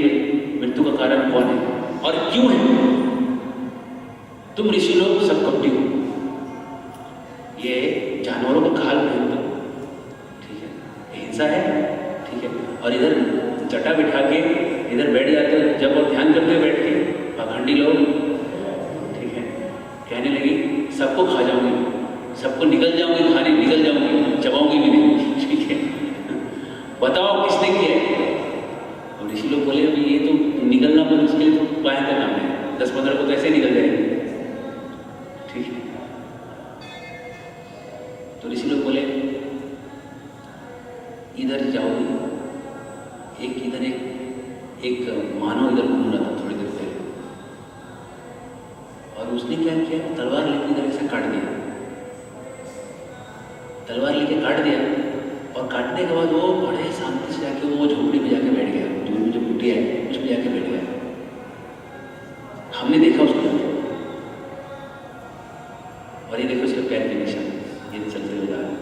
मृत्यु का कारण कौन है और क्यों है? तुम ऋषि लोग सब कपटी हो, ये जानवरों का खाल पहन दो, ठीक है, हिंसा है, ठीक है। और इधर जटा बिठा के इधर बैठ जाते हो, जब और ध्यान करते हो बैठ के, पाखंडी लोग, ठीक है। कहने लगी सबको खा जाऊंगी, सबको निकल जाऊंगी, खाने निकल जाऊंगी, चबाऊंगी भी नहीं, ठीक है। बताओ किसने किया है? और ऋषि लोग बोले अभी ये तो निकलना बहुत मुश्किल, तो उपाय का नाम है, 10-15 को कैसे निकल जाएंगे, ठीक है। तो ऋषि लोग बोले इधर जाओ, एक मानव इधर घूम रहा था थोड़ी देर पहले, और उसने क्या किया, तलवार लेके इधर ऐसे काट दिया, तलवार लेके काट दिया। और काटने के बाद वो बड़े शांति से जाके वो झोपड़ी में जाके बैठ गया, दूर में जो कुटिया है उसमें जाके बैठ गया। हमने देखा उसको, और ये देखो उसके पैर के निशान, ये चलते हुए जा रहा है।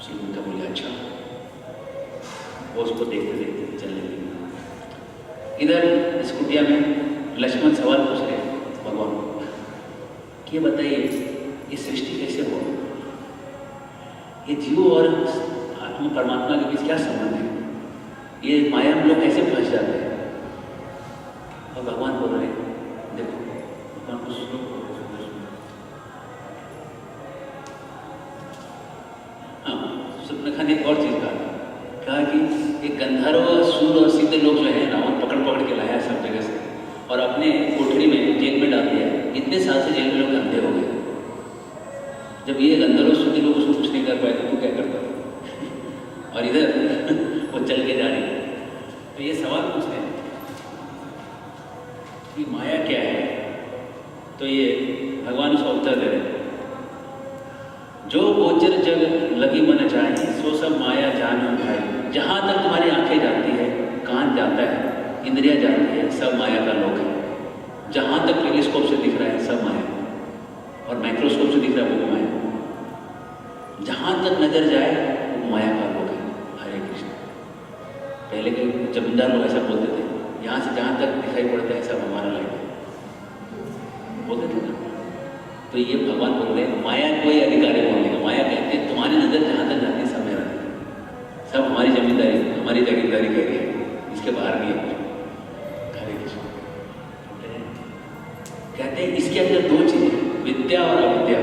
सूर्पनखा बोले अच्छा, वो उसको देखते देखते चलने लगे। इधर इस कुटिया में लक्ष्मण सवाल पूछ रहे भगवान को कि ये बताइए ये सृष्टि कैसे हो, ये जीव और आत्मा परमात्मा के बीच क्या संबंध है, ये माया में लोग कैसे फंस फंस जाते हैं। और भगवान बोल रहे हैं, देखो भगवान को सुनो, सुपर्णखा ने एक और चीज कहा कि एक गंधर्व, सूर और सिद्ध लोग जो है रावण पकड़ पकड़ के लाया सब जगह से और अपने कोठरी में जेल में डाल दिया। इतने साल से जेल में लोग अंधे हो गए। जब ये गंधर्व सूर के लोग उसको कुछ नहीं कर पाए तो तू क्या करता? और इधर वो चल के जा रही। तो ये सवाल पूछते हैं कि माया क्या है? तो ये भगवान उसका उत्तर दे रहे हैं, जो गोचर जग लगी मन चाहे, सो सब माया जानो भाई। जहाँ तक तुम्हारी आंखें जाती है, कान जाता है, इंद्रिया जाती है, सब माया का लोक है। जहाँ तक टेलीस्कोप से दिख रहा है सब माया, और माइक्रोस्कोप से दिख रहा है वो माया। जहाँ तक नजर जाए वो माया का लोक है। हरे कृष्ण। पहले के जमींदार लोग ऐसा बोलते थे, यहाँ से जहाँ तक दिखाई पड़ता है सब हमारा लाइफ है, बोलते थे ना। तो ये भगवान बोल रहे हैं, माया कोई अधिकारी बोलने का। माया कहते हैं तुम्हारी नजर जहाँ तक जाती है सब मेरा, सब हमारी जमींदारी, हमारी जागीरदारी कह रही है, इसके बाहर नहीं है। हरे कृष्ण। कहते हैं इसके अंदर दो चीजें, विद्या और अविद्या।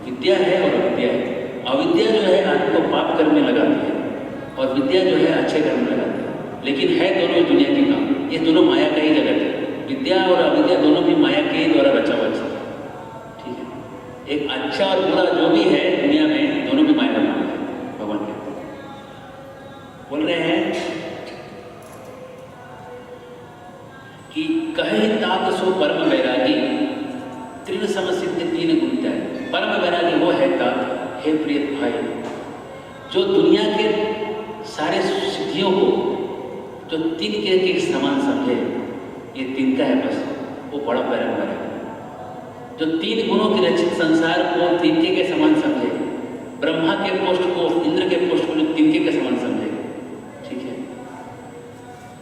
विद्या है और अविद्या है। अविद्या जो है आदमी को पाप कर्म में लगाती है और विद्या जो है अच्छे कर्म में लगाती है। लेकिन है दोनों दुनिया के काम, ये दोनों माया का ही जगत है। विद्या और अविद्या दोनों भी माया के ही द्वारा रचा हुआ है। ठीक है, एक अच्छा और बुरा जो भी है दुनिया में, दोनों भी माया का नाम है। भगवान कहते हैं, बोल रहे हैं कि कहे तात सो परम वैरागी, तृण समसिद्ध तीन गुणता है। परम वैरागी वो है तात, हे प्रिय भाई, जो दुनिया के सारे सिद्धियों को जो तिनके के समान समझे, ये तिनका है बस, वो बड़ा परम वैरागी। जो तीन गुणों के रचित संसार को तिनके के समान समझे, ब्रह्मा के पोस्ट को, इंद्र के पोस्ट को जो तिनके के समान समझे, ठीक है,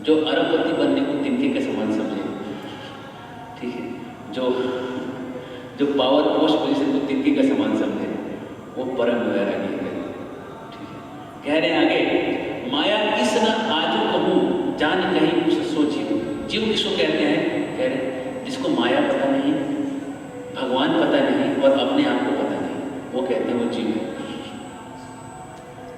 जो अरबपति बनने को तिनके के समान समझे, ठीक है, जो पावर पोस्ट पोजिशन को तिनके के समान समझे, वो परम वैरागी है। ठीक है, कह रहे हैं आगे, माया इस न आजू कहूँ, जान कहीं कुछ सोची। जीव किसको कहते हैं? कह रहे जिसको माया पता नहीं, भगवान पता नहीं और अपने आप को पता नहीं, वो कहते हैं वो जीव है।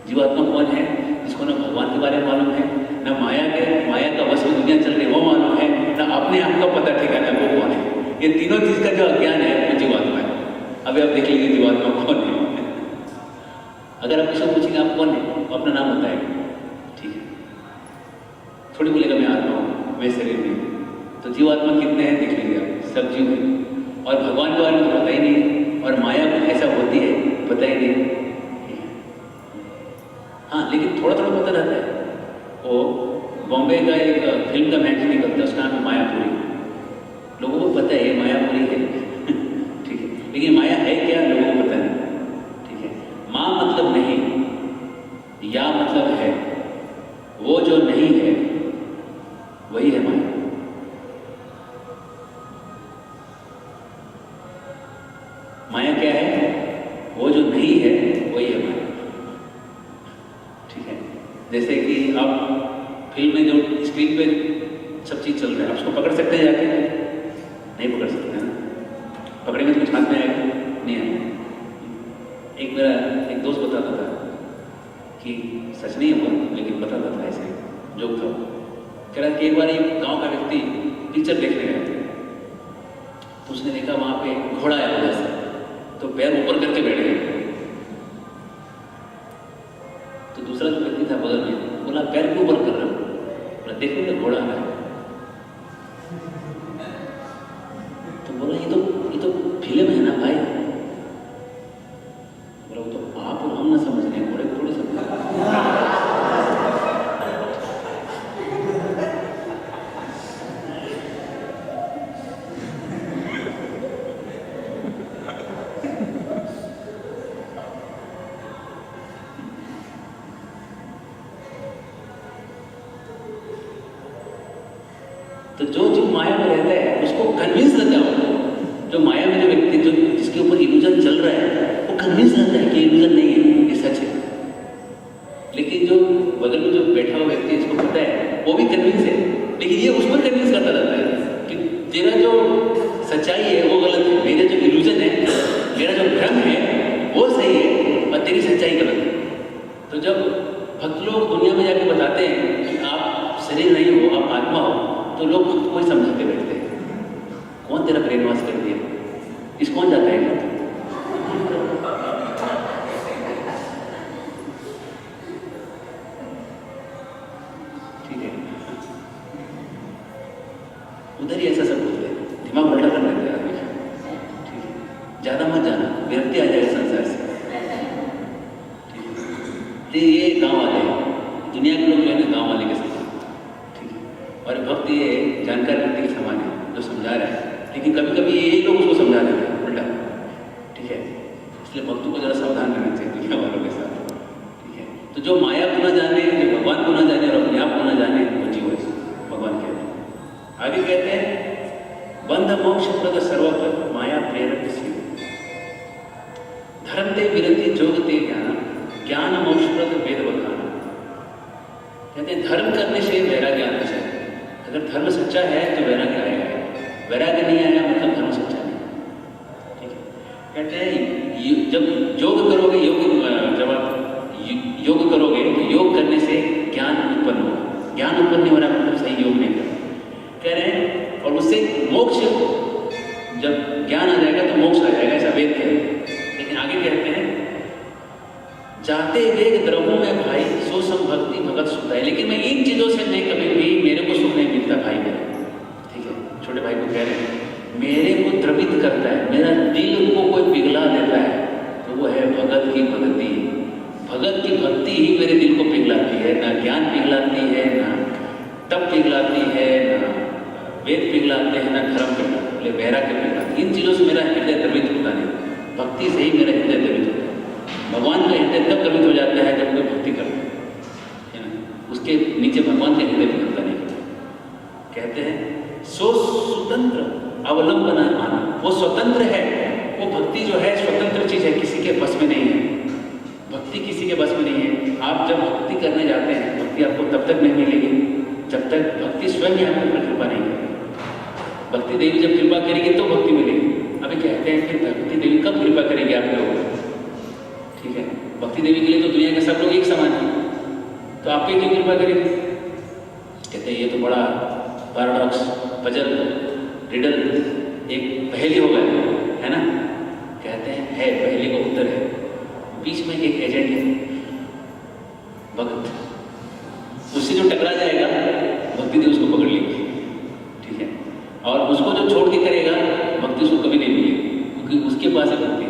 जीवात्मा कौन है? जिसको ना भगवान के बारे में मालूम है, ना माया का वश में दुनिया चल रही वो मालूम है, ना अपने आप का पता ठिकाना वो कौन है। ये तीनों चीज का जो अज्ञान है वो जीवात्मा है। अभी आप देख लीजिए जीवात्मा कौन है। अगर आप किसी को पूछेंगे आप कौन है, तो अपना नाम बताएंगे, ठीक है, थोड़ी बोलेगा मैं आत्मा हूँ, मैं शरीर नहीं। तो जीवात्मा कितने हैं देख लीजिए आप, सब जीव हैं। और भगवान के बारे में तो पता ही नहीं, और माया ऐसा होती है पता ही नहीं। हाँ, लेकिन थोड़ा थोड़ा पता रहता है। वो बॉम्बे का एक फिल्म का मैच निकलता है, उसका नाम है मायापुरी। लोगों को पता है ये मायापुरी है ठीक है, लेकिन माया है क्या लोगों को पता नहीं। ठीक है, माँ मतलब नहीं, या मतलब है, वो जो नहीं है वही है माया। माया क्या है? वो जो नहीं है वही है माया। ठीक है, जैसे कि आप फिल्म में जो स्क्रीन पे सब चीज चल रहा है, आप उसको पकड़ सकते हैं जाके? नहीं पकड़ सकते ना। पकड़ेंगे तो कुछ हाथ में आएगा नहीं आएगा। मेरा एक दोस्त बताता था कि सच नहीं है वो, लेकिन बताता था ऐसे जोक था। कह रहा कि एक बार एक गांव का व्यक्ति पिक्चर देखने गया, तो उसने देखा वहां पे घोड़ा आया उधर से, तो पैर ऊपर करके बैठ गए। तो दूसरा जो व्यक्ति था बगल में बोला पैर क्यों ऊपर कर रहे हो? बोला देखो ना घोड़ा आ रहा है। तो बोला ये तो फिल्म है ना भाई। बोला वो तो आप और हम ना समझ रहे, घोड़े थोड़ी समझ रहे। तो जो जीव माया में रहता है उसको कन्विंस रहता है, जो माया में जो व्यक्ति जो जिसके ऊपर इल्यूजन चल रहा है वो कन्विंस रहता है कि इल्यूजन नहीं है, ये सच है। लेकिन जो बगल में जो बैठा हुआ व्यक्ति जिसको पता है वो भी कन्विंस है तो लोग भक्त को ही समझाते बैठते हैं, कौन तेरा ब्रेन वॉश कर दिया, इस कौन जाता है भक्त? ठीक है, उधर ही ऐसा सब बोलते हैं, दिमाग उल्टा कर लेते हैं आदमी। ठीक है, ज्यादा मत जाना, विरक्ति आ जाएगा संसार से। ठीक है, तो ये गांव वाले, दुनिया के लोग जो है ना गांव वाले के समान। ठीक है, और भक्त ये जानकार व्यक्ति के समान है जो समझा रहा है, लेकिन कभी कभी ये लोग उसको समझा देते हैं उल्टा। ठीक है, इसलिए भक्तों को जरा सावधान रहना चाहिए दुनिया वालों के साथ। ठीक है, तो जो माया को न जाने, जो भगवान को न जाने और अपने आप को न जाने, वो जीव है, भगवान कहते हैं। आगे कहते हैं, बंध मोक्ष प्रद सर्वत्र माया प्रेरक सी, धर्म ते विरति जोग ते ज्ञान मोक्ष प्रद वेद बखाना। कहते हैं धर्म करने से वैराग्य आना चाहिए। अगर धर्म सच्चा है तो वैराग्य आएगा, वैराग्य नहीं आया मतलब धर्म सच्चा नहीं। ठीक है, कहते हैं जब योग करोगे, जब आप योग करोगे तो योग करने से ज्ञान उत्पन्न होगा। ज्ञान उत्पन्न नहीं हो रहा मतलब सही योग नहीं कर कह रहे हैं, और उससे मोक्ष, जब ज्ञान आ जाएगा तो मोक्ष आ जाएगा, ऐसा वेद कहते हैं। लेकिन आगे कहते हैं, जाते वेग द्रवों में भाई सो संभक्ति भगत सुखदाई। लेकिन मैं इन चीजों से नहीं, कभी भी मेरे को सुख नहीं मिलता भाई मेरे। ठीक है, छोटे भाई को कह रहे हैं, मेरे को द्रवित करता है, मेरा दिल को कोई पिघला देता है, तो वो है भगत की भक्ति। भगत की भक्ति ही मेरे दिल को पिघलाती है, ना ज्ञान पिघलाती है, ना तप पिघलाती है, ना वेद पिघलाते हैं, ना धर्म पिघलाते, वैराग्य पिघलाते। इन चीजों से मेरा हृदय द्रवित होता नहीं, भक्ति से ही मेरा हृदय द्रवित होता है। भगवान का हृदय तब द्रवित हो जाता है जब कोई भक्ति करता है ना, उसके नीचे भगवान के हृदय पिघलता नहीं। कहते हैं सो स्वतंत्र अवलंबना माना, वो स्वतंत्र है, वो भक्ति जो है स्वतंत्र चीज है, किसी के बस में नहीं है। भक्ति किसी के बस में नहीं है। आप जब भक्ति करने जाते हैं, भक्ति आपको तब तक नहीं मिलेगी जब तक भक्ति स्वयं ही आपके ऊपर कृपा नहीं करेगी। भक्ति देवी जब कृपा करेगी तो भक्ति मिलेगी। अभी कहते हैं कि भक्ति देवी कब कृपा करेगी आपके ऊपर? ठीक है, भक्ति देवी के लिए तो दुनिया के सब लोग एक समान हैं, तो आप पे क्यों कृपा करेगी? कहते हैं ये तो बड़ा पैराडॉक्स, पजल, रिडल, एक पहेली हो गया है ना। कहते हैं है, पहेली का उत्तर है, बीच में एक एजेंट है भक्त, उससे जो टकरा जाएगा भक्ति देवी उसको पकड़ लेगी। ठीक है, और उसको जो छोड़ के करेगा भक्ति उसको कभी नहीं मिलेगी, क्योंकि उसके पास है भक्ति।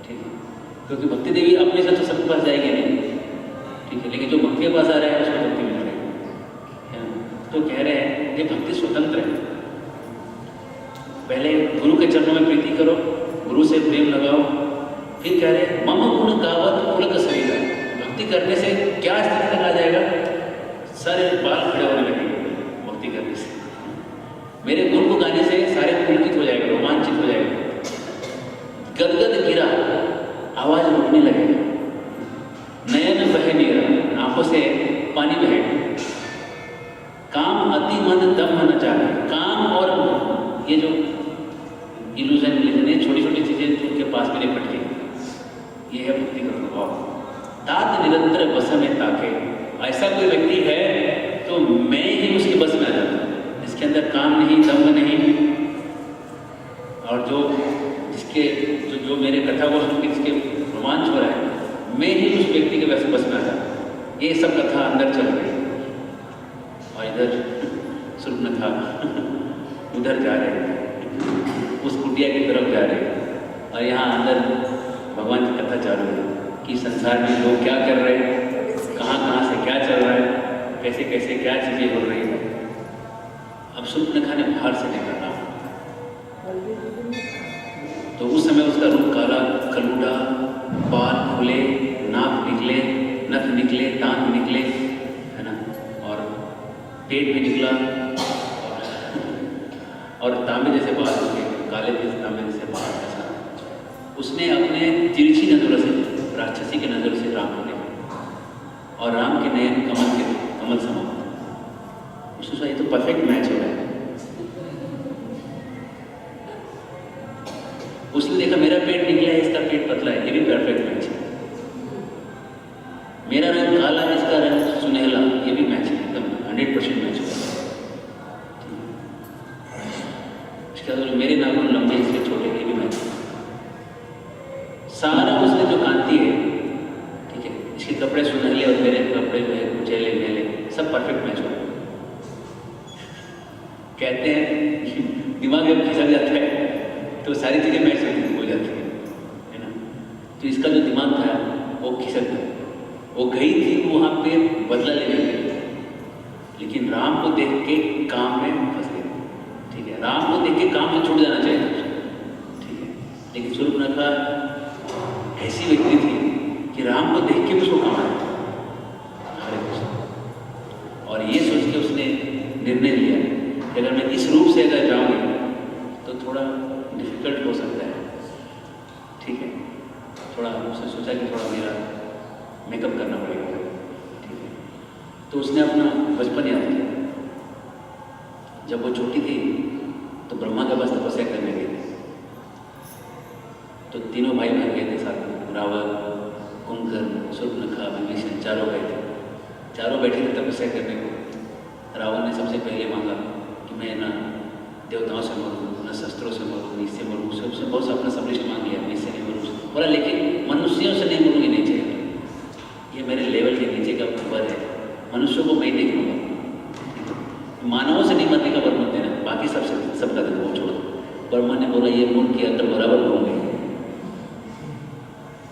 ठीक है, क्योंकि भक्ति देवी अपने से तो सबके पास जाएगी नहीं। ठीक है, लेकिन जो भक्ति के पास आ रहा है उसको भक्ति मिल रही है ना। तो कह रहे हैं ये भक्ति स्वतंत्र है। पहले गुरु के चरणों में प्रीति करो, गुरु से प्रेम लगाओ, फिर कह रहे हैं मम गुण गावत पुलक शरीर। भक्ति करने से क्या स्थिति तक आ जाएगा? सारे बाल खड़े होने लगेंगे भक्ति करने से। मेरे गुण को गाने से सारे पुलकित हो जाएगा, रोमांचित हो जाएगा, गदगद गिरा, आवाज रुकने लगेगा, नयन बहे नीरा, आंखों से पानी बहेगा, काम अति मन दम न चाहे। काम और ये जो इल्यूजन है, छोटी छोटी चीजें जो उनके पास में निपट गई, ये है भक्ति का प्रभाव। तात निरंतर बस में ताके, ऐसा कोई व्यक्ति है तो मैं ही उसके बस में आ जाता हूँ, जिसके अंदर काम नहीं, दम नहीं, और जिसके जो मेरे कथा को सुन के जिसके रोमांच हो रहा है, मैं ही उस व्यक्ति के बस में आ जाता हूँ। ये सब कथा अंदर चल रही है, और इधर सुर्पनखा उधर जा रहे हैं, उस कुटिया की तरफ जा रहे हैं, और यहाँ अंदर भगवान की कथा चालू है कि संसार में लोग क्या कर रहे हैं, कहाँ से क्या चल रहा है, कैसे कैसे क्या चीज़ें हो रही है। अब सुर्पनखा ने बाहर से देखा था, तो उस समय उसका रूप काला कलूटा, बाल खुले, नाक निकले, नख निकले, दांत निकले, है ना, और पेट भी निकला, और तांबे जैसे बाल उसके, काले तांबे जैसे बाल। ऐसा उसने अपने तिरछी नजरों से, राक्षसी की नजर से राम को देखा, और राम के नयन कमल समा। उसने सोचा ये तो परफेक्ट मैच हो रहा है। उसने देखा मेरा पेट निकला है, इसका पेट पतला है, ये भी परफेक्ट मैच है। मेरा रंग काला है, इसका रंग सुनहला, ये भी मैच है, एकदम 100% मैच है। सब परफेक्ट मैच हो। कहते हैं दिमाग जब खिसक जाता है तो सारी चीज़ें मैच हो जाती है ना। तो इसका जो दिमाग था वो खिसक गया, वो गई थी वहाँ पे बदला लेने के लिए, लेकिन राम को देख के काम में फंस गई। ठीक है, राम को देख के काम से छूट जाना चाहिए, ठीक है, लेकिन शूर्पणखा ऐसी व्यक्ति थी कि राम को देख के उसको काम आया। हरे कृष्ण। और ये सोच के उसने निर्णय लिया कि अगर मैं इस रूप से अगर जाऊंगी तो थोड़ा डिफिकल्ट हो सकता है। ठीक है, थोड़ा उसने सोचा कि थोड़ा मेरा मेकअप करना पड़ेगा। ठीक है, तो उसने अपना बचपन याद किया। जब वो छोटी थी तो ब्रह्मा के पास तपस्या करने गई थी। तो तीनों भाई बहन गए थे साथ में, रावण, कुंभकर्ण, शूर्पणखा, विभीषण, चारों गए थे। चारों बैठे थे तपस्या करने को। रावण ने सबसे पहले मांगा कि मैं ना देवताओं से मरूँ, न शस्त्रों से मरूँ, इससे मरूँ, सबसे बहुत अपना सब लिस्ट मांग लिया, इससे नहीं मरूँ। बोला लेकिन मनुष्यों से नहीं मरूँगी, नहीं चाहिए, ये मेरे लेवल के नीचे का ऊपर है, मनुष्यों को मैं देख लूँगा, मानवों से नहीं मरने का वर मत देना, बाकी सबका देखो छोड़ दो। ब्रह्मा ने बोला ये मूल की अकल बराबर होंगे।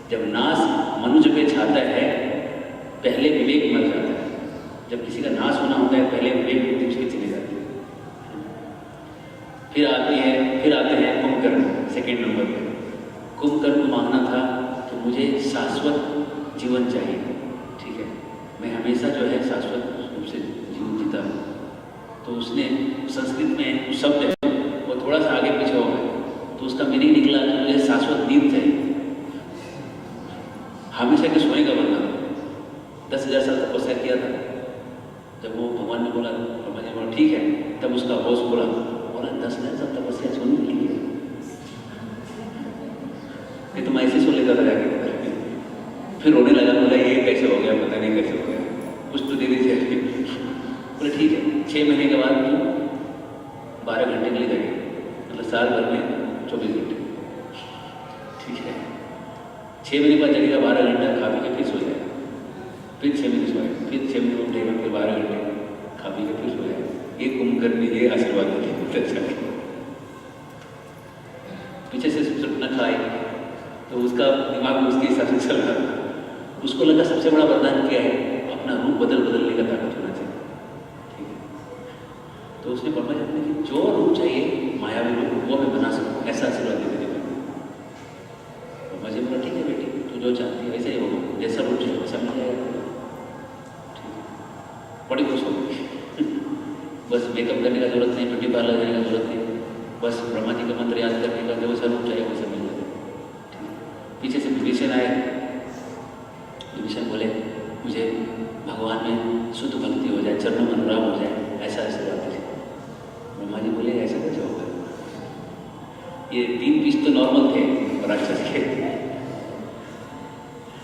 जब नाश मनुष्य पे छाता है पहले विवेक मर जाता है। जब किसी का नाश होना होता है पहले विवेक बुद्धि उसकी चली जाती है। फिर आते हैं कुंभकर्ण सेकेंड नंबर पे। कुंभकर्ण को मांगना था कि मुझे शाश्वत जीवन चाहिए। ठीक है, मैं हमेशा जो है शाश्वत रूप से जीवन जीता हूँ। तो उसने संस्कृत में शब्द है वो थोड़ा सा आगे पीछे हो गया, तो उसका मीनिंग निकला कि मुझे शाश्वत नींद चाहिए, हमेशा के सोने का बनना। 10,000 साल तपस्या किया था। जब वो भगवान ने बोला, ब्रह्मा जी ने बोला ठीक है, तब उसका बॉस बोला 10,000 साल तपस्या सोने के लिए, ये तुम ऐसे सो लेता था जाके। फिर रोने लगा, बोला ये कैसे हो गया, पता नहीं कैसे हो गया, कुछ तो दे दीजिए। बोले ठीक है, 6 महीने के बाद 12 घंटे के लिए जाएंगे, मतलब साल भर में 24 घंटे। ठीक है, 6 महीने बाद जगेगा, 12 घंटा खा पी के फिर सो जाएगा, फिर 6 महीने सोएगा, फिर 6 महीने उठेगा, फिर 12 घंटे खा पी के फिर सो जाएगा। ये कुंभकर्ण ये आशीर्वाद देते पीछे से शूर्पणखा आई तो उसका दिमाग में उसके हिसाब से चल रहा था। उसको लगा सबसे बड़ा वरदान क्या है, अपना रूप बदलने का ताकत होना चाहिए। ठीक है, तो उसने ब्रह्मा जी ने जो रूप चाहिए मायावी रूप वो मैं बना सकूँ, ऐसा आशीर्वाद देते थे। ब्रह्मा जी बोला ठीक है बेटी, तू जो चाहती है ऐसा ही होगा, जैसा रूप चाहिए वैसा मिल जाएगा। ठीक है, बड़ी खुश हो गई। बस मेकअप करने का जरूरत नहीं, ब्यूटी पार्लर जाने का जरूरत नहीं, बस ब्रह्मा जी का मंत्र याद करने का, जो वैसा रूप चाहिए वैसा मिल जाएगा। पीछे से विभीषण आए। विभीषण बोले मुझे भगवान में शुद्ध भक्ति हो जाए, चरणों में अनुराग हो जाए, ऐसा आशीर्वाद दे। ब्रह्मा जी बोले ऐसा कैसे होगा, ये 3 पीस तो नॉर्मल थे राक्षस के,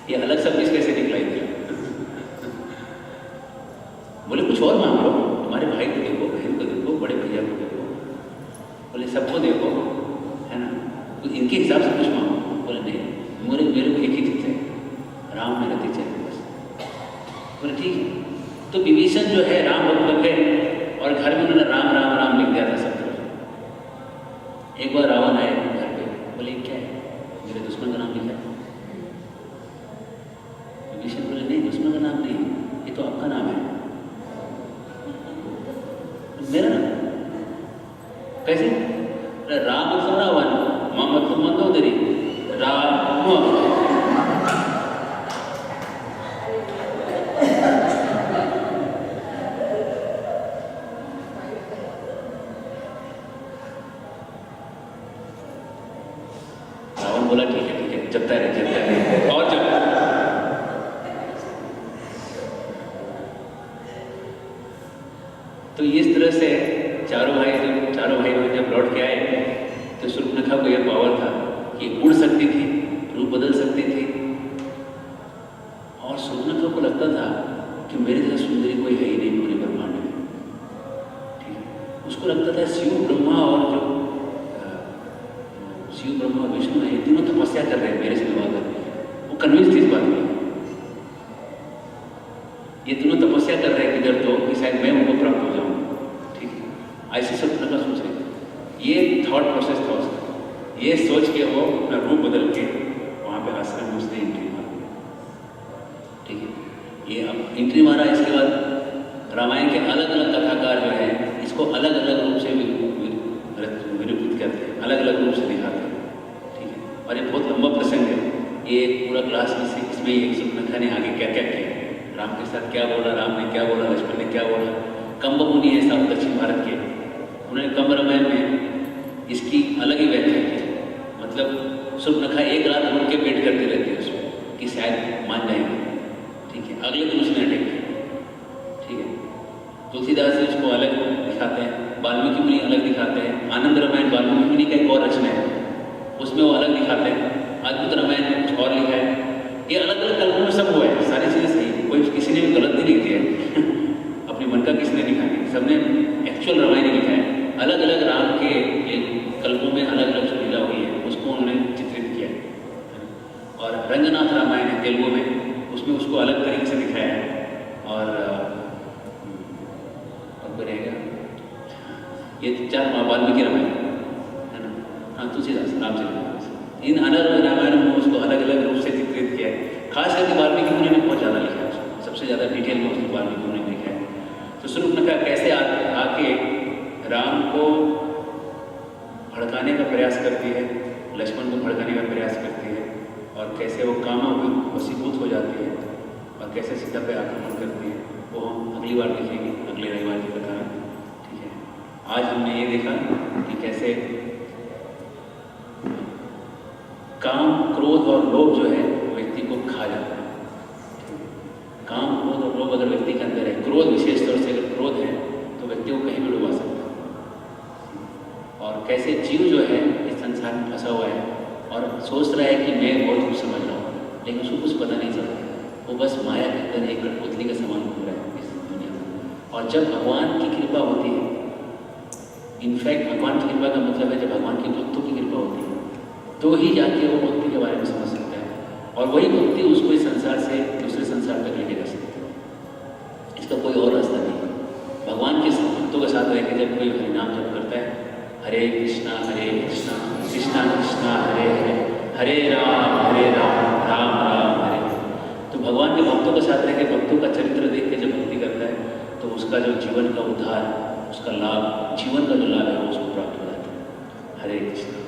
ये अलग सब पीस कैसे दिखलाई दिया। बोले कुछ और मांग लो, तुम्हारे भाई को देखो, बहन को देखो, बड़े भैया को देखो, बोले सबको देखो, है ना, तो इनके हिसाब से कुछ मांगो। बोले नहीं, मेरे को एक ही चीज़ है, राम में रहती चाहिए बस। बोले ठीक है। तो विभीषण जो है राम भक्त बन गए और घर में उन्होंने राम राम राम लिख दिया था सब तरफ। एक बार रावण आए घर पे, बोले क्या है, मेरे दुश्मन का नाम लिखा है। विभीषण बोले नहीं, दुश्मन का नाम नहीं, ये तो आपका नाम है। मेरा नाम कैसे, राम मतलब रावण, मोहम्मद तो मंदोदरी, रावण बोला ठीक है जपता रहे और जब तो इस तरह से चारों भाई जब लौट के आए तो शूर्पणखा को यह पावर था कि उड़ सकती थी, रूप बदल सकती थी, और शूर्पणखा को लगता था कि मेरे जैसा सुंदरी कोई है ही नहीं पूरे ब्रह्मांड में। ठीक है, उसको लगता था शिव ब्रह्मा और विष्णु है, ये तीनों तपस्या कर रहे हैं मेरे से विवाह करने की। वो कन्विंस थी इस बात में, ये तीनों तपस्या कर रहे हैं कि इधर तो रामायण के अलग अलग कथाकार जो हैं इसको अलग अलग रूप से निरूपित करते हैं, अलग अलग रूप से दिखाते हैं। ठीक है, और ये बहुत लंबा प्रसंग है, ये पूरा क्लास इसमें एक सुपर्णखा ने आगे क्या क्या किया, राम के साथ क्या बोला, राम ने क्या बोला, लक्ष्मण ने क्या बोला। कंब मुनि है साउथ दक्षिण भारत के, उन्होंने कंब रामायण में इसकी अलग ही व्याख्या की। मतलब सुपर्णखा एक रात उठ के वेट करती रहती है उसमें कि शायद मान जाएंगे। ठीक है, अगले दिन उसने अटैक किया। ठीक है, तुलसीदास जी उसको अलग दिखाते हैं, वाल्मीकि मुनि अलग दिखाते हैं, आनंद रामायण वाल्मीकि मुनि का एक और रचना है उसमें वो अलग दिखाते हैं, अद्भुत रामायण में कुछ और लिखा है। ये अलग अलग कल्पों में सब हुआ है, सारी चीज़ें सही, कोई किसी ने भी गलत नहीं लिख दिया है अपने मन का किसी ने लिखा नहीं, सबने एक्चुअल रामायण लिखा है। अलग अलग राम के कल्पों में अलग अलग जो लीला हुई है उसको उन्होंने चित्रित किया है। और रंगनाथ रामायण है तेलुगु में, उसमें उसको अलग तरीके से दिखाया है। और रहेगा ये 4 वाल्मीकि रामायण है ना, हाँ तुलसीदास रामचरितमानस, इन अलग अलग रामायणों में उसको अलग अलग रूप से चित्रित किया है। खास करके वाल्मीकि मुनि ने बहुत ज़्यादा लिखा है उसको, सबसे ज़्यादा डिटेल में उसको वाल्मीकि मुनि ने लिखा है। तो शूर्पणखा कैसे आके राम को भड़काने का प्रयास करती है, लक्ष्मण को भड़काने का प्रयास करती है, और कैसे वो कामों में वशीभूत हो जाती है और कैसे सीता पे आक्रमण करती है, वो हम अगली बार देखेंगे, अगले रविवार की कथा में। ठीक है, आज हमने ये देखा कि कैसे काम, क्रोध और लोभ जो है व्यक्ति को खा जाता है। काम, क्रोध और लोभ अगर व्यक्ति के अंदर है, क्रोध विशेष तौर से अगर क्रोध है तो व्यक्ति को कहीं भी डुबा सकता है। और कैसे जीव जो है इस संसार में फंसा हुआ है और सोच रहा है कि मैं बहुत कुछ समझ रहा हूँ, लेकिन उसको कुछ पता नहीं चलता, वो बस माया के अंदर एक कठपुतली का समान घूम रहा है इस दुनिया में। और जब भगवान की कृपा होती है, इनफैक्ट भगवान की कृपा का मतलब है जब भगवान के भक्तों की कृपा होती है तो ही जाके वो भक्ति के बारे में समझ सकता है, और वही भक्ति उसको इस संसार से दूसरे संसार तक लेके जा सकती है। इसका कोई और रास्ता नहीं। भगवान के भक्तों के साथ रहकर जब कोई हरिनाम जप करता है, हरे कृष्णा कृष्णा कृष्णा हरे हरे, हरे राम राम राम हरे, तो भगवान के भक्तों के साथ रहकर भक्तों का चरित्र देख के जब भक्ति करता है तो उसका जो जीवन का उद्धार, उसका लाभ, जीवन का जो लाभ है वो उसको प्राप्त हो जाता है। हरे कृष्ण।